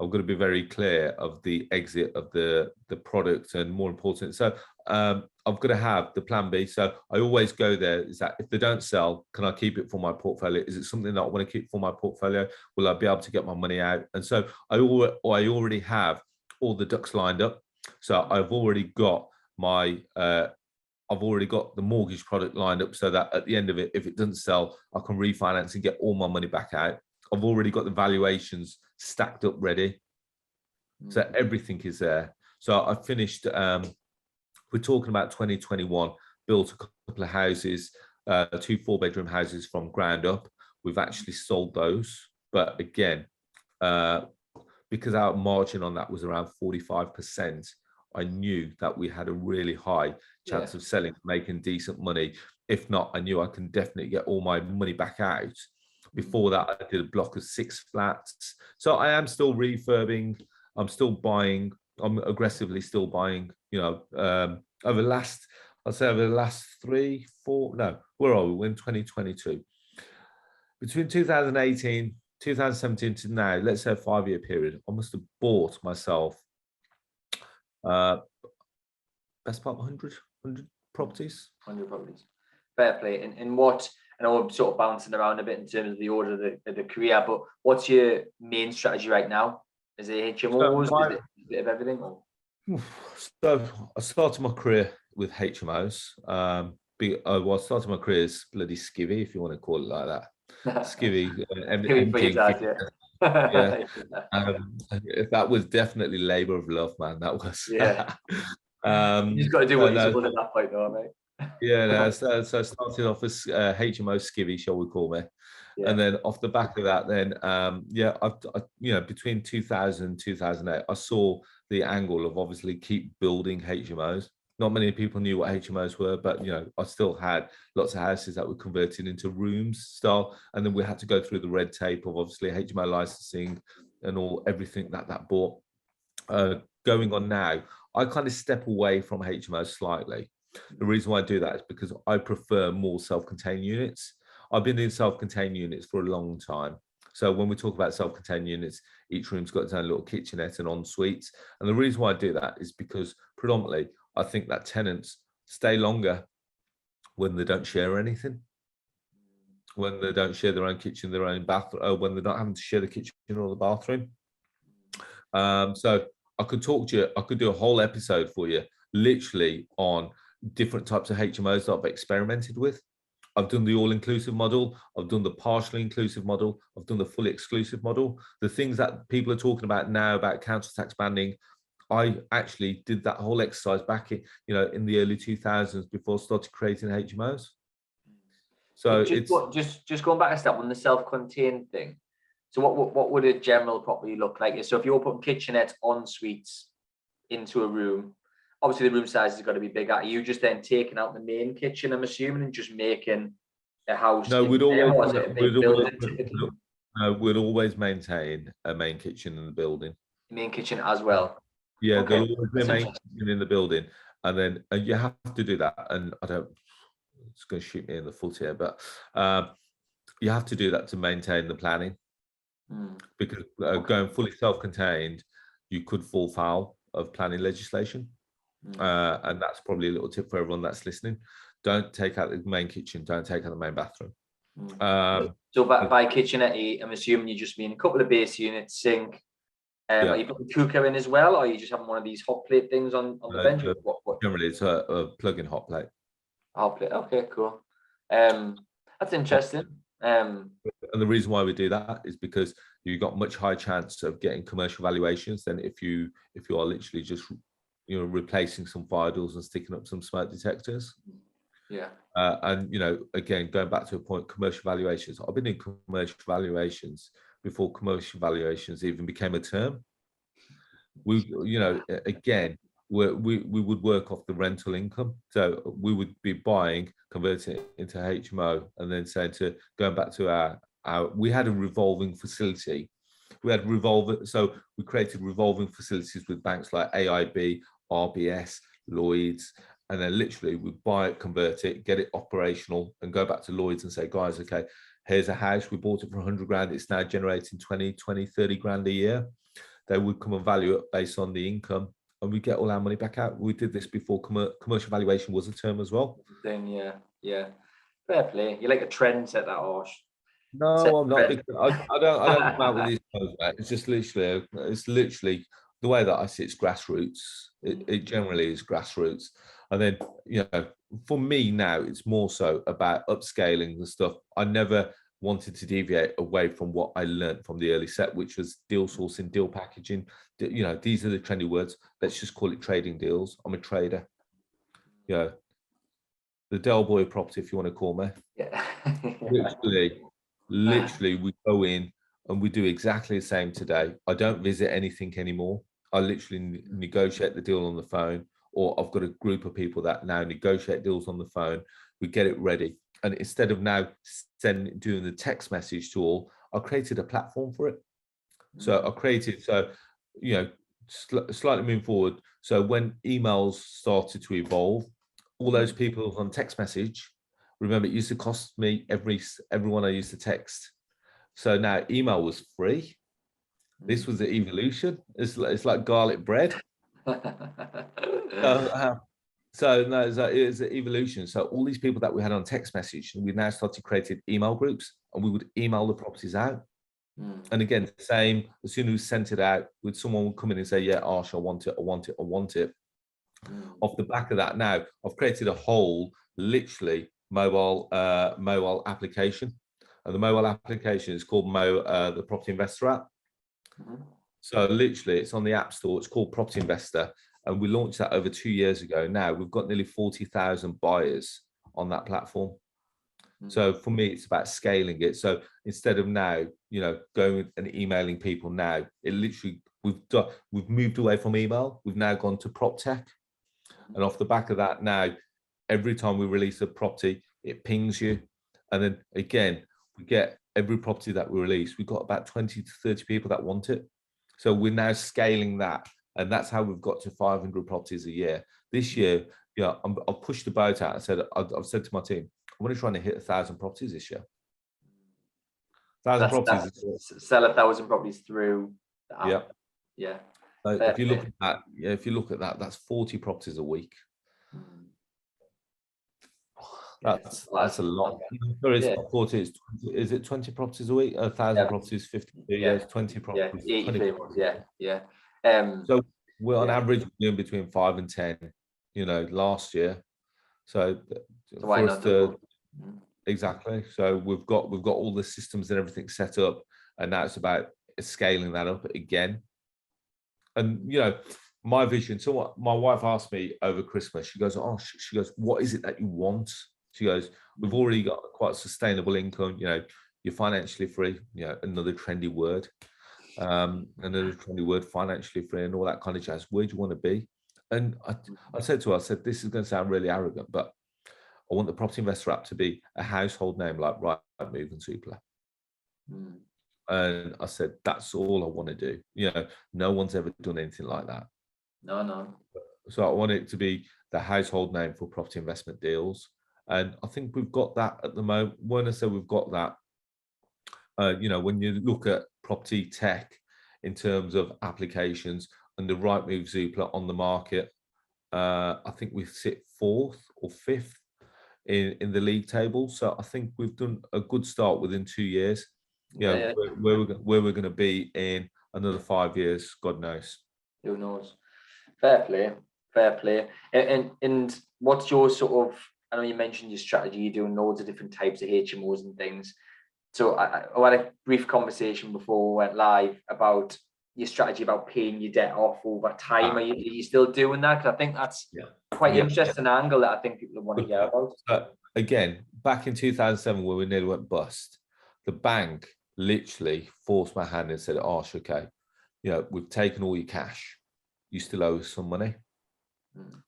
I've got to be very clear of the exit of the product, and more important. So I've got to have the plan B. So I always go there, is that if they don't sell, can I keep it for my portfolio? Is it something that I want to keep for my portfolio? Will I be able to get my money out? And so I already have all the ducks lined up. So I've already got my, I've already got the mortgage product lined up, so that at the end of it, if it doesn't sell, I can refinance and get all my money back out. I've already got the valuations stacked up ready. So everything is there. So I finished, we're talking about 2021, built a couple of houses, 2 4-bedroom houses from ground up. We've actually sold those. But again, because our margin on that was around 45%, I knew that we had a really high chance of selling, making decent money. If not, I knew I can definitely get all my money back out. Before that, I did a block of 6 flats. So I am still refurbing. I'm still buying. I'm aggressively still buying, you know, over the last 3, 4, no, where are we? We're in 2022. Between 2018, 2017 to now, let's say a 5-year period, I must have bought myself best part of 100 properties. 100 properties. Fair play. And what, I know I'm sort of bouncing around a bit in terms of the order of the career, but what's your main strategy right now? Is it HMOs? Is it a bit of everything? Or? So I started my career with HMOs. I started my career as bloody skivvy, if you want to call it like that. Skivvy, yeah. That was definitely labour of love, man. That was. Yeah. You just got to do what you're supposed to at that point, though, mate. Yeah, no, so I started off as HMO skivvy, shall we call me? Yeah. And then off the back of that, then I between 2000 and 2008, I saw the angle of obviously keep building HMOs. Not many people knew what HMOs were, but I still had lots of houses that were converted into rooms style, and then we had to go through the red tape of obviously HMO licensing and everything that bought. Going on now, I kind of step away from HMOs slightly. The reason why I do that is because I prefer more self-contained units. I've been in self-contained units for a long time. So when we talk about self-contained units, each room's got its own little kitchenette and en suites. And the reason why I do that is because predominantly I think that tenants stay longer when they don't share anything, when they don't share their own kitchen, their own bathroom, when they're not having to share the kitchen or the bathroom. So I could talk to you, I could do a whole episode for you, literally on different types of HMOs that I've experimented with. I've done the all-inclusive model. I've done the partially inclusive model. I've done the fully exclusive model. The things that people are talking about now about council tax banding, I actually did that whole exercise back in the early 2000s before I started creating HMOs. So just going back a step on the self-contained thing. So what would a general property look like? So if you're putting kitchenettes, en suites into a room, obviously the room size has got to be bigger. Are you just then taking out the main kitchen, I'm assuming, and just making a house? No, we'd always maintain a main kitchen in the building. Main kitchen as well. Yeah, okay. There'll always be a main kitchen in the building, and then you have to do that. And it's going to shoot me in the foot here, but you have to do that to maintain the planning, because going fully self-contained, you could fall foul of planning legislation. And that's probably a little tip for everyone that's listening. Don't take out the main kitchen, don't take out the main bathroom. So by kitchenette, I'm assuming you just mean a couple of base units, sink. Are you putting cooker in as well, or are you just having one of these hot plate things on the bench? Generally, it's a plug-in hot plate. Hot plate, okay, cool. That's interesting. And the reason why we do that is because you've got much higher chance of getting commercial valuations than if you are literally just replacing some fire doors and sticking up some smoke detectors. Yeah. And again, going back to a point, commercial valuations. I've been in commercial valuations before commercial valuations even became a term. We would work off the rental income. So we would be buying, converting it into HMO, and then saying going back to our we had a revolving facility. So we created revolving facilities with banks like AIB, RBS, Lloyds, and then literally we buy it, convert it, get it operational, and go back to Lloyds and say, guys, okay, here's a house, we bought it for 100 grand, it's now generating 20, 30 grand a year. They would come and value it based on the income, and we get all our money back out. We did this before commercial valuation was a term as well. Then yeah, fair play. You're like a trend set that, Arsh. No, I'm not. I don't come out with these things. It's literally the way that I see it's grassroots. It generally is grassroots. And then, for me now, it's more so about upscaling the stuff. I never wanted to deviate away from what I learned from the early set, which was deal sourcing, deal packaging. These are the trendy words. Let's just call it trading deals. I'm a trader. The Del Boy property, if you want to call me. Yeah. Literally, we go in and we do exactly the same today. I don't visit anything anymore. I literally negotiate the deal on the phone, or I've got a group of people that now negotiate deals on the phone. We get it ready. And instead of now doing the text message to all, I created a platform for it. So I created, slightly moving forward. So when emails started to evolve, all those people on text message, remember, it used to cost me everyone I used to text. So now email was free. This was the evolution. It's like garlic bread. So no, it's an evolution. So all these people that we had on text message, we now started creating email groups, and we would email the properties out. And again, same, as soon as we sent it out, with someone would come in and say, yeah, Arsh, I want it, I want it, I want it. Off the back of that, now I've created a whole literally mobile application, and the mobile application is called the Property Investor app. So literally, it's on the App Store. It's called Property Investor, and we launched that over 2 years ago. Now we've got nearly 40,000 buyers on that platform. So for me, it's about scaling it. So instead of now, going and emailing people now, it literally, we've moved away from email. We've now gone to prop tech. And off the back of that, now, every time we release a property, it pings you. And then again, we get every property that we release, we've got about 20 to 30 people that want it. So we're now scaling that. And that's how we've got to 500 properties a year. This year, I've pushed the boat out. I've said to my team, I'm only trying to hit 1,000 properties this year. 1,000 properties. Sell 1,000 properties through the app. Yeah. So if you look at that, that's 40 properties a week. That's a lot. There is 40. Is it 20 properties a week? 1,000 properties, 50 years, 20 properties. 80 yeah. So we're on average doing between 5 and 10. Last year. So why not? Exactly. So we've got all the systems and everything set up, and now it's about scaling that up again. And my vision. So what my wife asked me over Christmas, she goes, what is it that you want? She goes, we've already got quite a sustainable income. You're financially free. Another trendy word. Financially free, and all that kind of jazz. Where do you want to be? And I said to her, this is going to sound really arrogant, but I want the Property Investor app to be a household name like Rightmove and Zoopla. And I said, that's all I want to do. No one's ever done anything like that. No. So I want it to be the household name for property investment deals. And I think we've got that at the moment. When I say we've got that, when you look at property tech in terms of applications and the Rightmove Zoopla on the market, I think we sit 4th or 5th in the league table. So I think we've done a good start within 2 years. Where we're going to be in another 5 years, God knows. Who knows? Fair play. And what's your sort of? I know you mentioned your strategy. You're doing loads of different types of HMOs and things. So I had a brief conversation before we went live about your strategy about paying your debt off over time. Are you still doing that? Because I think that's quite an interesting angle that I think people want to hear about. Again, back in 2007, when we nearly went bust, the bank literally forced my hand and said, "Arsh, okay, we've taken all your cash. You still owe us some money." And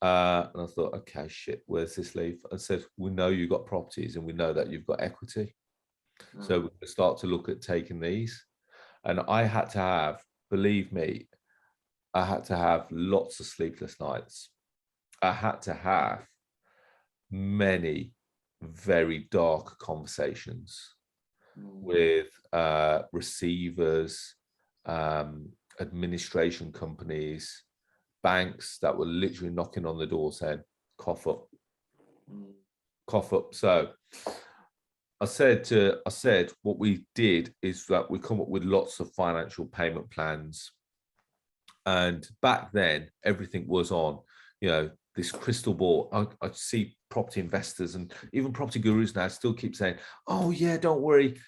I thought, okay, shit, where's this leave? I said, we know you've got properties and we know that you've got equity. So we're going to start to look at taking these. And I had to have, believe me, I had to have lots of sleepless nights. I had to have many very dark conversations with receivers, administration companies, banks that were literally knocking on the door saying, cough up. So I said what we did is that we come up with lots of financial payment plans. And back then, everything was on, this crystal ball. I see property investors and even property gurus now still keep saying, oh yeah, don't worry,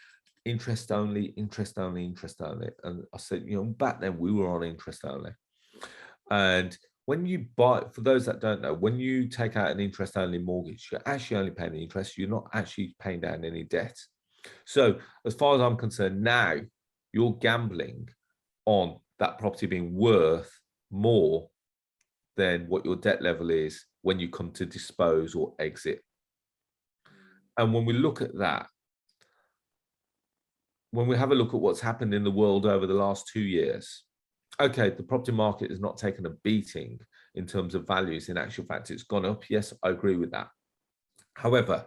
interest only, interest only, interest only. And I said, back then we were on interest only. And when you buy, for those that don't know, when you take out an interest only mortgage, you're actually only paying the interest. You're not actually paying down any debt. So as far as I'm concerned, now you're gambling on that property being worth more than what your debt level is when you come to dispose or exit. And when we look at that, when we have a look at what's happened in the world over the last 2 years, okay, the property market has not taken a beating in terms of values. In actual fact, it's gone up. Yes, I agree with that. However,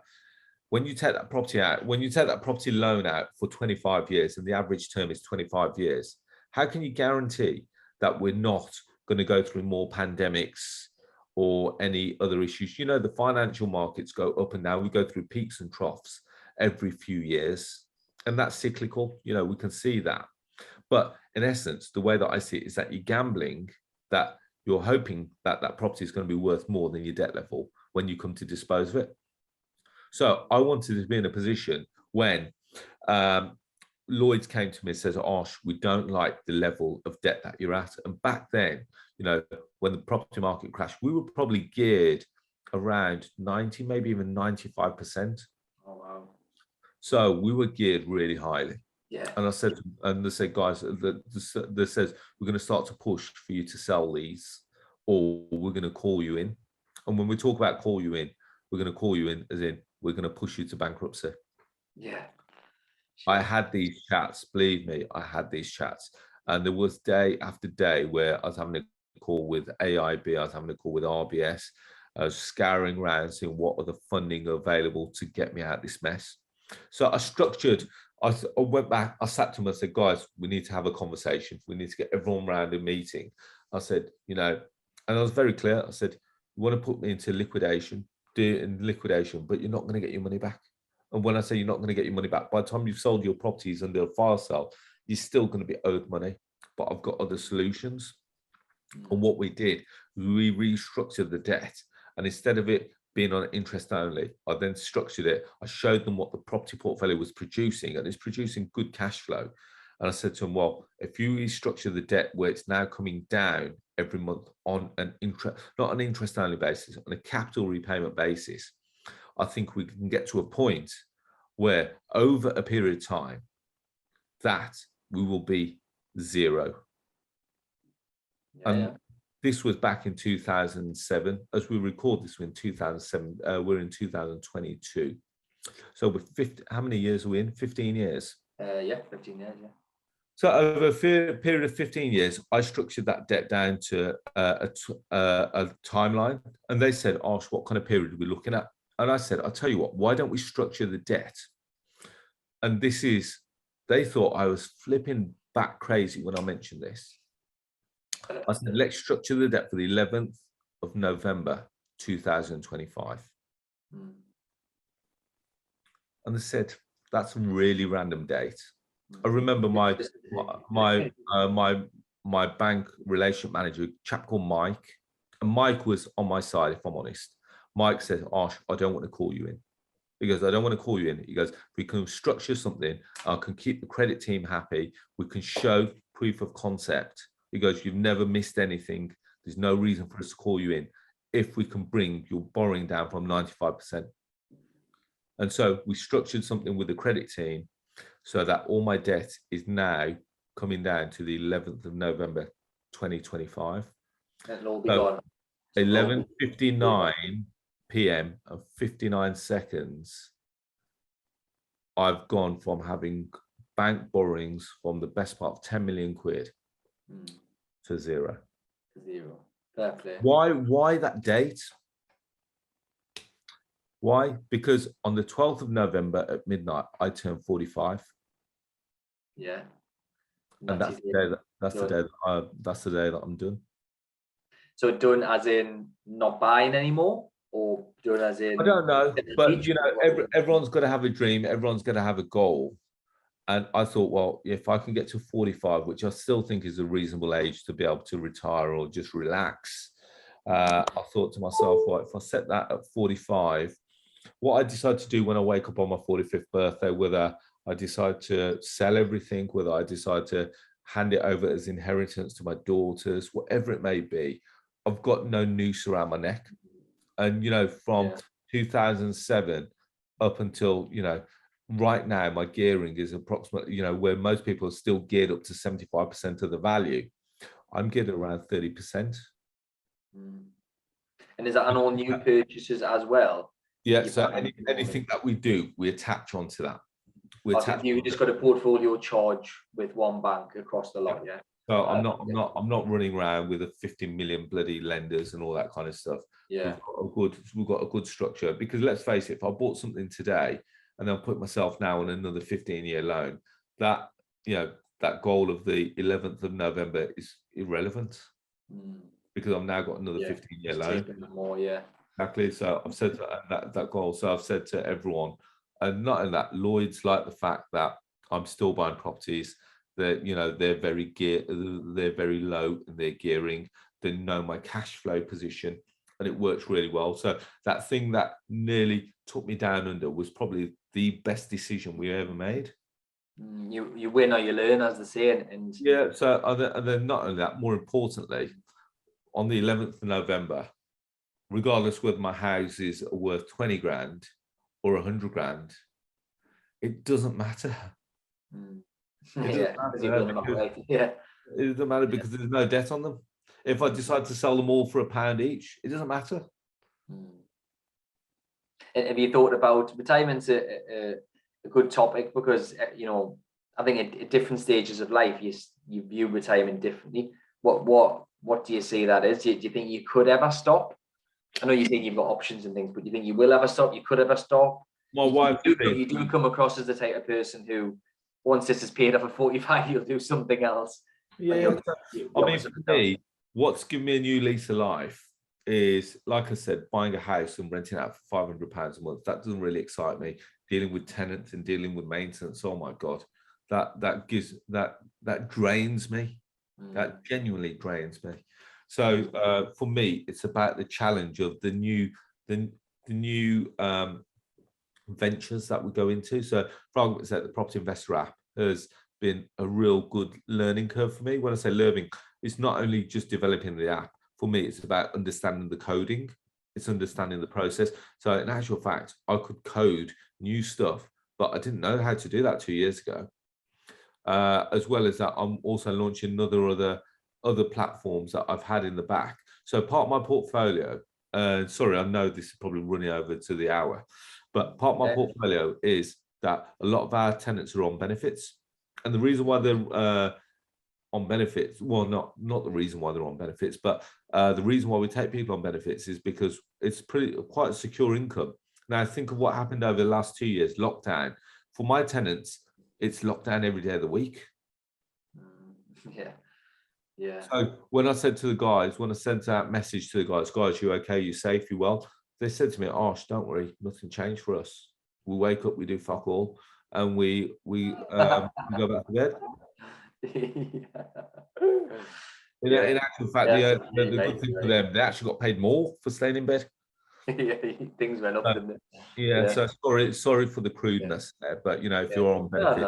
when you take that property out, when you take that property loan out for 25 years and the average term is 25 years, how can you guarantee that we're not going to go through more pandemics or any other issues. You know, the financial markets go up and down. We go through peaks and troughs every few years, and that's cyclical. You know, we can see that. But in essence, the way that I see it is that you're gambling, that you're hoping that that property is going to be worth more than your debt level when you come to dispose of it. So I wanted to be in a position when Lloyd's came to me and says, Arsh, we don't like the level of debt that you're at. And back then, you know, when the property market crashed, we were probably geared around 90, maybe even 95%. Oh, wow. So we were geared really highly. Yeah. And I said, and they said, guys, that says, we're going to start to push for you to sell these, or we're going to call you in. And when we talk about call you in, we're going to call you in as in, we're going to push you to bankruptcy. Yeah. I had these chats, believe me, I had these chats. And there was day after day where I was having a call with AIB, I was having a call with RBS, I was scouring around, seeing what are the funding available to get me out of this mess. So I structured, I went back, I sat to them and said, guys, we need to have a conversation. We need to get everyone around a meeting. I said, you know, and I was very clear. I said, you want to put me into liquidation, do it in liquidation, but you're not going to get your money back. And when I say you're not going to get your money back, by the time you've sold your properties under a fire sale, you're still going to be owed money. But I've got other solutions. And what we did, we restructured the debt. And instead of it being on interest only, I then structured it. I showed them what the property portfolio was producing, and it's producing good cash flow. And I said to them, well, if you restructure the debt where it's now coming down every month on an interest, not an interest only basis, on a capital repayment basis, I think we can get to a point where over a period of time that we will be zero. And this was back in 2007. As we record this, we're in 2007. We're in 2022. So we're 50, how many years are we in? 15 years. Yeah, 15 years, yeah. So over a period of 15 years, I structured that debt down to a timeline. And they said, Arsh, what kind of period are we looking at? And I said, I'll tell you what, why don't we structure the debt? And this is, they thought I was flipping back crazy when I mentioned this. I said, let's structure the debt for the 11th of November, 2025. And they said, that's a really random date. I remember my bank relationship manager, a chap called Mike, and Mike was on my side, if I'm honest. Mike said, Arsh, I don't want to call you in. He goes, I don't want to call you in. He goes, we can structure something. I can keep the credit team happy. We can show proof of concept. He goes, you've never missed anything. There's no reason for us to call you in if we can bring your borrowing down from 95%. And so we structured something with the credit team so that all my debt is now coming down to the 11th of November, 2025. It'll all be gone. 11:59 p.m. and 59 seconds, I've gone from having bank borrowings from the best part of 10 million quid to zero. Zero. Fair play. Why that date? Why? Because on the 12th of November at midnight, I turned 45. Yeah. And that's the day that's the day that I'm done. So done as in not buying anymore, or done as in? I don't know, but you know, everyone's got to have a dream. Everyone's got to have a goal. And I thought, well, if I can get to 45, which I still think is a reasonable age to be able to retire or just relax, I thought to myself, well, if I set that at 45, what I decide to do when I wake up on my 45th birthday, whether I decide to sell everything, whether I decide to hand it over as inheritance to my daughters, whatever it may be, I've got no noose around my neck. And, you know, from 2007 up until, you know, right now, my gearing is approximately, you know, where most people are still geared up to 75% of the value. I'm geared around 30%. And is that on all new purchases as well? Yeah, so anything that we do, we attach onto that. You just got a portfolio charge with one bank across the lot, yeah. So I'm not running around with a 15 million bloody lenders and all that kind of stuff. Yeah, we've got a good structure, because let's face it, if I bought something today and then put myself now on another 15-year loan, that, you know, that goal of the 11th of November is irrelevant. because I've now got another 15-year loan. More, yeah. Exactly. So I've said that goal. So I've said to everyone, and not in that, Lloyd's like the fact that I'm still buying properties. That they're very low in their gearing. They know my cash flow position, and it works really well. So that thing that nearly took me down under was probably the best decision we ever made. You win or you learn, as they say. And yeah. So and then not only that, more importantly, on the 11th of November, regardless whether my house is worth 20 grand or 100 grand, it doesn't matter. It doesn't matter because there's no debt on them. If I decide to sell them all for £1 each, it doesn't matter. Have you thought about retirement's a good topic, because I think at different stages of life you view retirement differently. What do you see that is? Do you think you could ever stop? I know you think you've got options and things, but do you think you will ever stop? You could ever stop? My wife, you do come across as the type of person who, once this is paid off at 45, you'll do something else. Yeah, I mean, for me, what's given me a new lease of life is, like I said, buying a house and renting out for £500 a month. That doesn't really excite me. Dealing with tenants and dealing with maintenance, oh my god, that drains me. That genuinely drains me. So for me, it's about the challenge of the new ventures that we go into. So, for argument's sake, the Property Investor app has been a real good learning curve for me. When I say learning, it's not only just developing the app. For me, it's about understanding the coding. It's understanding the process. So in actual fact, I could code new stuff, but I didn't know how to do that 2 years ago. As well as that, I'm also launching other platforms that I've had in the back. So part of my portfolio, sorry, I know this is probably running over to the hour, but part of my portfolio is that a lot of our tenants are on benefits. And the reason why they're on benefits, well, not the reason why they're on benefits, but the reason why we take people on benefits is because it's quite a secure income. Now, think of what happened over the last 2 years, lockdown. For my tenants, it's lockdown every day of the week. Yeah. So when I said to the guys, when I sent out message to the guys, you okay? You safe? You well? They said to me, Arsh, don't worry, nothing changed for us. We wake up, we do fuck all, and we go back to bed. In actual fact, the good thing for them, they actually got paid more for staying in bed. Things went up, didn't it? Yeah. So sorry for the crudeness there, but if you're on benefit,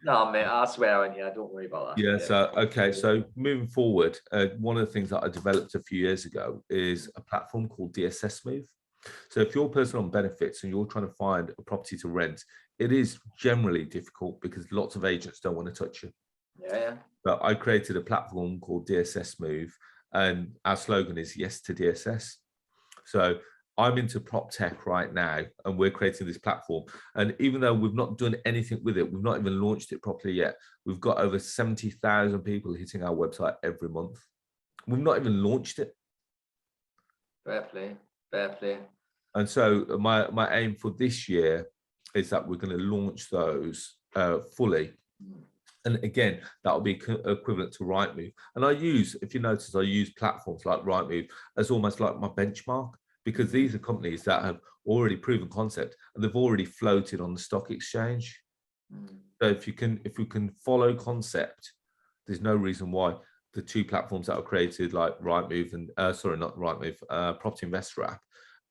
no, mate, I swear on you, don't worry about that. Yeah. So okay. So moving forward, one of the things that I developed a few years ago is a platform called DSS Move. So if you're a person on benefits and you're trying to find a property to rent, it is generally difficult because lots of agents don't want to touch you. Yeah. But I created a platform called DSS Move, and our slogan is yes to DSS. So I'm into prop tech right now, and we're creating this platform. And even though we've not done anything with it, we've not even launched it properly yet, we've got over 70,000 people hitting our website every month. We've not even launched it. Fair play. And so my aim for this year is that we're going to launch those fully. And again, that will be equivalent to Rightmove. And if you notice, I use platforms like Rightmove as almost like my benchmark, because these are companies that have already proven concept and they've already floated on the stock exchange. So if we can follow concept, there's no reason why the two platforms that are created, like Rightmove and Property Investor app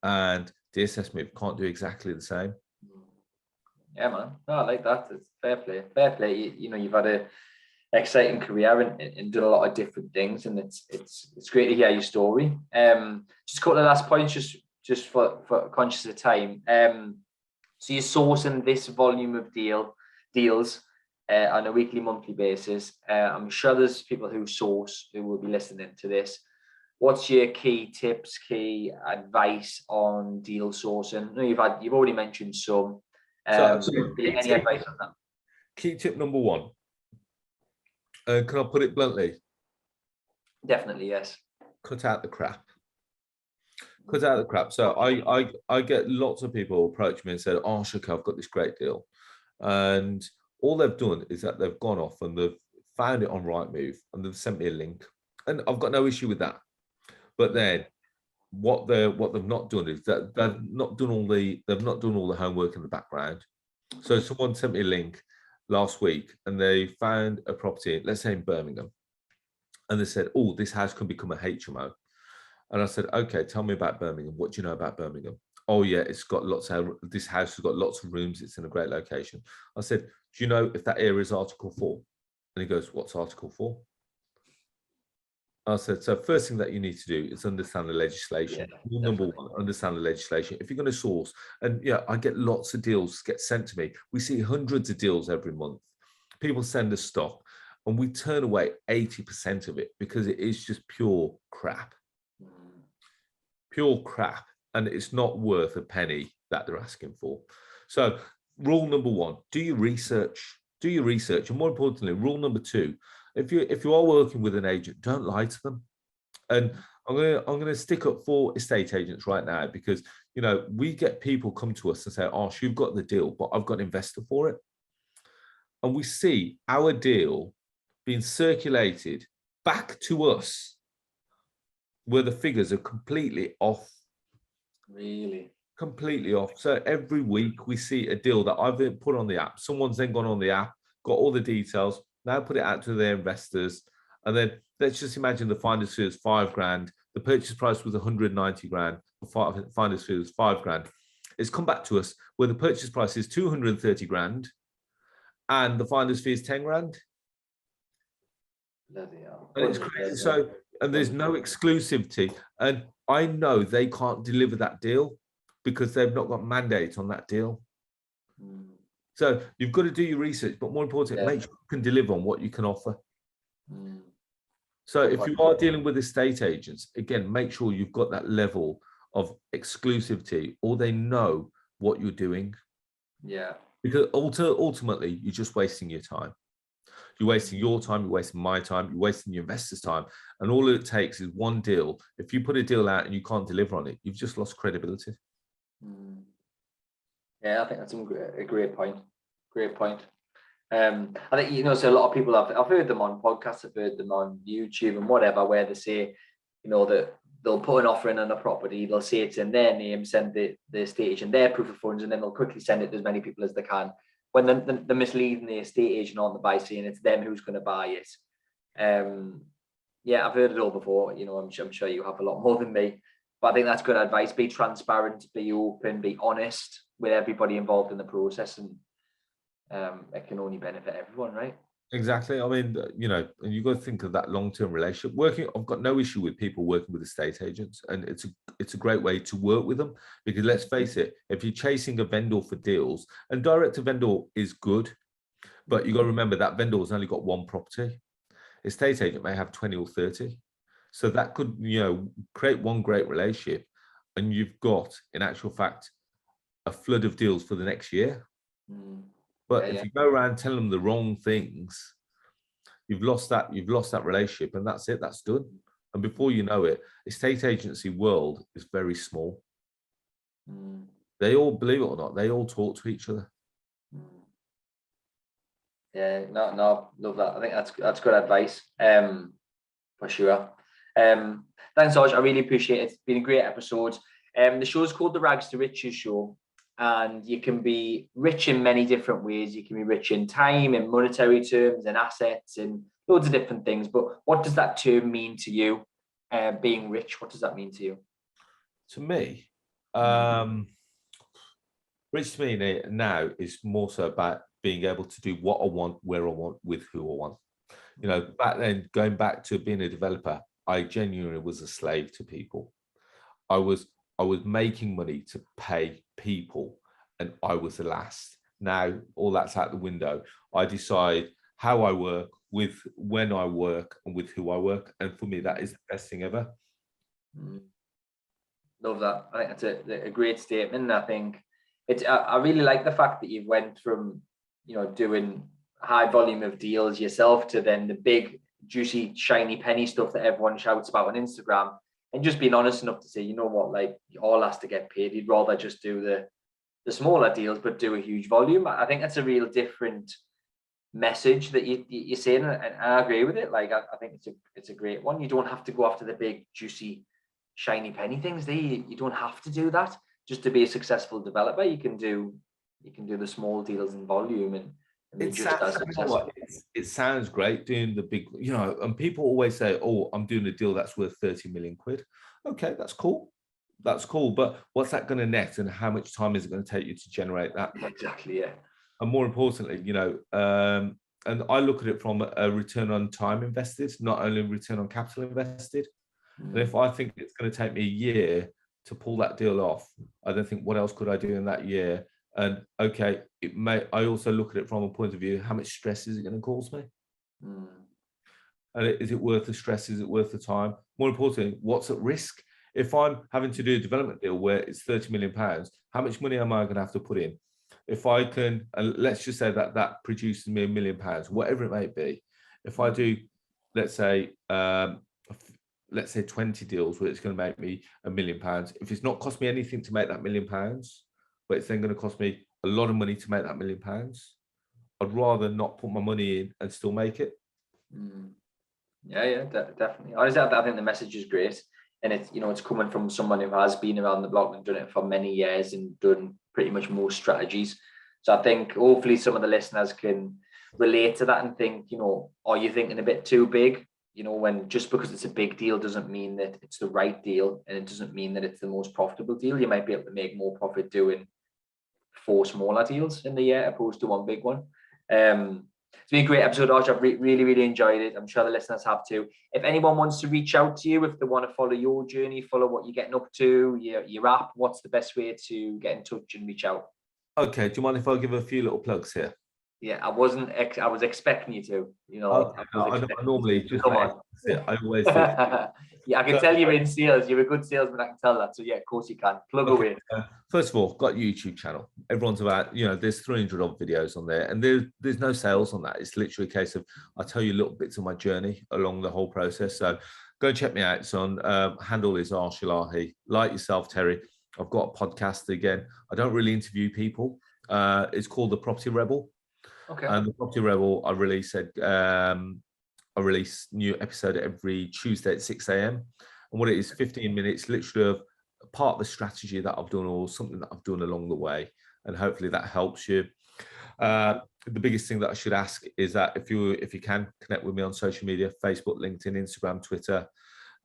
and DSS Move, can't do exactly the same. Yeah, man. No, I like that. It's fair play. You've had a exciting career and done a lot of different things, and it's great to hear your story. Just a couple of last points, just for conscious of time. So you're sourcing this volume of deals on a weekly, monthly basis. I'm sure there's people who will be listening to this. What's your key tips, key advice on deal sourcing? I know you've already mentioned some. Any advice on that? Key tip number one. Can I put it bluntly? Definitely, yes. Cut out the crap. So I get lots of people approach me and said, "Oh, Shaka, I've got this great deal," and all they've done is that they've gone off and they've found it on Rightmove and they've sent me a link, and I've got no issue with that. But then what they've not done is that they've not done all the homework in the background. So someone sent me a link last week and they found a property, let's say in Birmingham, and they said, oh, this house can become a HMO. And I said, okay, tell me about Birmingham. What do you know about Birmingham? Oh yeah, this house has got lots of rooms. It's in a great location. I said, do you know if that area is Article 4? And he goes, what's Article 4? I said, so first thing that you need to do is understand the legislation. Yeah, Number one, understand the legislation. If you're going to source, and yeah, I get lots of deals get sent to me. We see hundreds of deals every month. People send us stock and we turn away 80% of it because it is just pure crap. Pure crap. And it's not worth a penny that they're asking for. So rule number one, do your research. Do your research. And more importantly, rule number two, if you are working with an agent, don't lie to them. And I'm gonna stick up for estate agents right now because we get people come to us and say, "Oh, you've got the deal, but I've got an investor for it." And we see our deal being circulated back to us where the figures are completely off. Really? Completely off. So every week we see a deal that I've put on the app. Someone's then gone on the app, got all the details, now put it out to their investors. And then let's just imagine the finder's fee was $5,000. The purchase price was 190 grand. The finder's fee was $5,000. It's come back to us where the purchase price is 230 grand and the finder's fee is 10 grand. Bloody hell. And it's crazy. So, and there's no exclusivity. And I know they can't deliver that deal because they've not got mandate on that deal. So you've got to do your research, but more importantly, make sure you can deliver on what you can offer. So if you are dealing with estate agents, again, make sure you've got that level of exclusivity or they know what you're doing. Yeah. Because ultimately, you're just wasting your time. You're wasting your time, you're wasting my time, you're wasting your investor's time. And all it takes is one deal. If you put a deal out and you can't deliver on it, you've just lost credibility. Yeah, I think that's a great point. Great point. I think, so a lot of people I've heard them on podcasts, I've heard them on YouTube and whatever, where they say, that they'll put an offer in on a property, they'll say it's in their name, send the estate agent their proof of funds, and then they'll quickly send it to as many people as they can. When they're misleading the estate agent on the buy, saying it's them who's going to buy it. Yeah, I've heard it all before. I'm sure you have a lot more than me. But I think that's good advice. Be transparent, be open, be honest with everybody involved in the process, and it can only benefit everyone, right? Exactly. I mean, and you've got to think of that long-term relationship. I've got no issue with people working with estate agents, and it's a great way to work with them because let's face it, if you're chasing a vendor for deals, and direct to vendor is good, but you got to remember that vendor has only got one property. Estate agent may have 20 or 30. So that could, create one great relationship, and you've got, in actual fact, a flood of deals for the next year. But if you go around telling them the wrong things, you've lost that relationship, and that's it. That's done. And before you know it, estate agency world is very small. They all, believe it or not, they all talk to each other. Yeah, no, love that. I think that's good advice. For sure. Thanks, Arsh. I really appreciate it. It's been a great episode. The show's called The Rags to Riches Show, and you can be rich in many different ways. You can be rich in time, in monetary terms, in assets, in loads of different things. But what does that term mean to you? Being rich, what does that mean to you? To me, rich to me now is more so about being able to do what I want, where I want, with who I want. Back then, going back to being a developer, I genuinely was a slave to people. I was making money to pay people, and I was the last. Now all that's out the window. I decide how I work, with when I work, and with who I work, and for me, that is the best thing ever. Love that. I think that's a great statement. I think I really like the fact that you went from doing high volume of deals yourself to then the big juicy shiny penny stuff that everyone shouts about on Instagram, and just being honest enough to say, you know what, like, all has to get paid. You'd rather just do the smaller deals but do a huge volume. I think that's a real different message that you're saying, and I agree with it. Like, I think it's a great one. You don't have to go after the big juicy shiny penny things. You don't have to do that just to be a successful developer. You can do the small deals in volume and be just as successful. It sounds great doing the big, and people always say, oh, I'm doing a deal that's worth 30 million quid. Okay, that's cool. That's cool. But what's that going to net, and how much time is it going to take you to generate that? Exactly, yeah. And more importantly, and I look at it from a return on time invested, not only return on capital invested. And if I think it's going to take me a year to pull that deal off, I then think, what else could I do in that year? And okay, I also look at it from a point of view, how much stress is it going to cause me? And is it worth the stress? Is it worth the time? More importantly, what's at risk? If I'm having to do a development deal where it's 30 million pounds, how much money am I going to have to put in? If I can, let's just say that produces me £1 million, whatever it may be. If I do, let's say 20 deals where it's going to make me £1 million, if it's not cost me anything to make that £1 million, but it's then going to cost me a lot of money to make that £1 million, I'd rather not put my money in and still make it. Yeah, definitely. Honestly, I think the message is great, and it's coming from someone who has been around the block and done it for many years and done pretty much most strategies. So I think hopefully some of the listeners can relate to that and think, are you thinking a bit too big? When just because it's a big deal doesn't mean that it's the right deal, and it doesn't mean that it's the most profitable deal. You might be able to make more profit doing 4 smaller deals in the year opposed to 1 big one. It's been a great episode, Arsh. I've really, really enjoyed it. I'm sure the listeners have too. If anyone wants to reach out to you, if they want to follow your journey, follow what you're getting up to, your app, what's the best way to get in touch and reach out? Okay, do you mind if I give a few little plugs here? Yeah, I was expecting you to. Okay, I normally just come on. I always do. Yeah, I can tell you're in sales. You're a good salesman. I can tell that. So yeah, of course you can. Plug away. First of all, got a YouTube channel. Everyone's about, there's 300 odd videos on there, and there's no sales on that. It's literally a case of I tell you little bits of my journey along the whole process. So go and check me out. It's on handle is Arsh Ellahi. Like yourself, Terry. I've got a podcast again. I don't really interview people. It's called The Property Rebel. Okay. And The Property Rebel, I release new episode every Tuesday at 6 a.m. And what it is, 15 minutes, literally of part of the strategy that I've done or something that I've done along the way. And hopefully that helps you. The biggest thing that I should ask is that if you can connect with me on social media, Facebook, LinkedIn, Instagram, Twitter,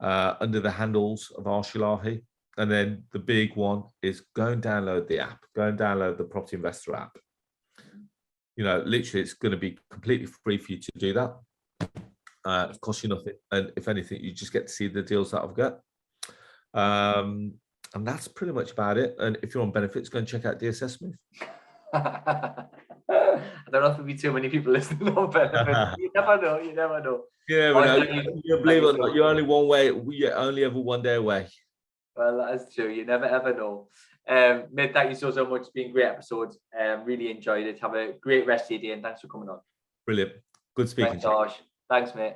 under the handles of Arsh Ellahi. And then the big one is go and download the app, go and download the Property Investor app. Literally, it's going to be completely free for you to do that. It costs you nothing. And if anything, you just get to see the deals that I've got. And that's pretty much about it. And if you're on benefits, go and check out DSS Smith. I don't know if there'll be too many people listening on benefits. You never know. Yeah, you believe it or not, you're only one way. You're only ever one day away. Well, that is true. You never ever know. Mate, thank you so much. It's been a great episode. Really enjoyed it. Have a great rest of your day, and thanks for coming on. Brilliant. Good speaking to you. Thanks, mate.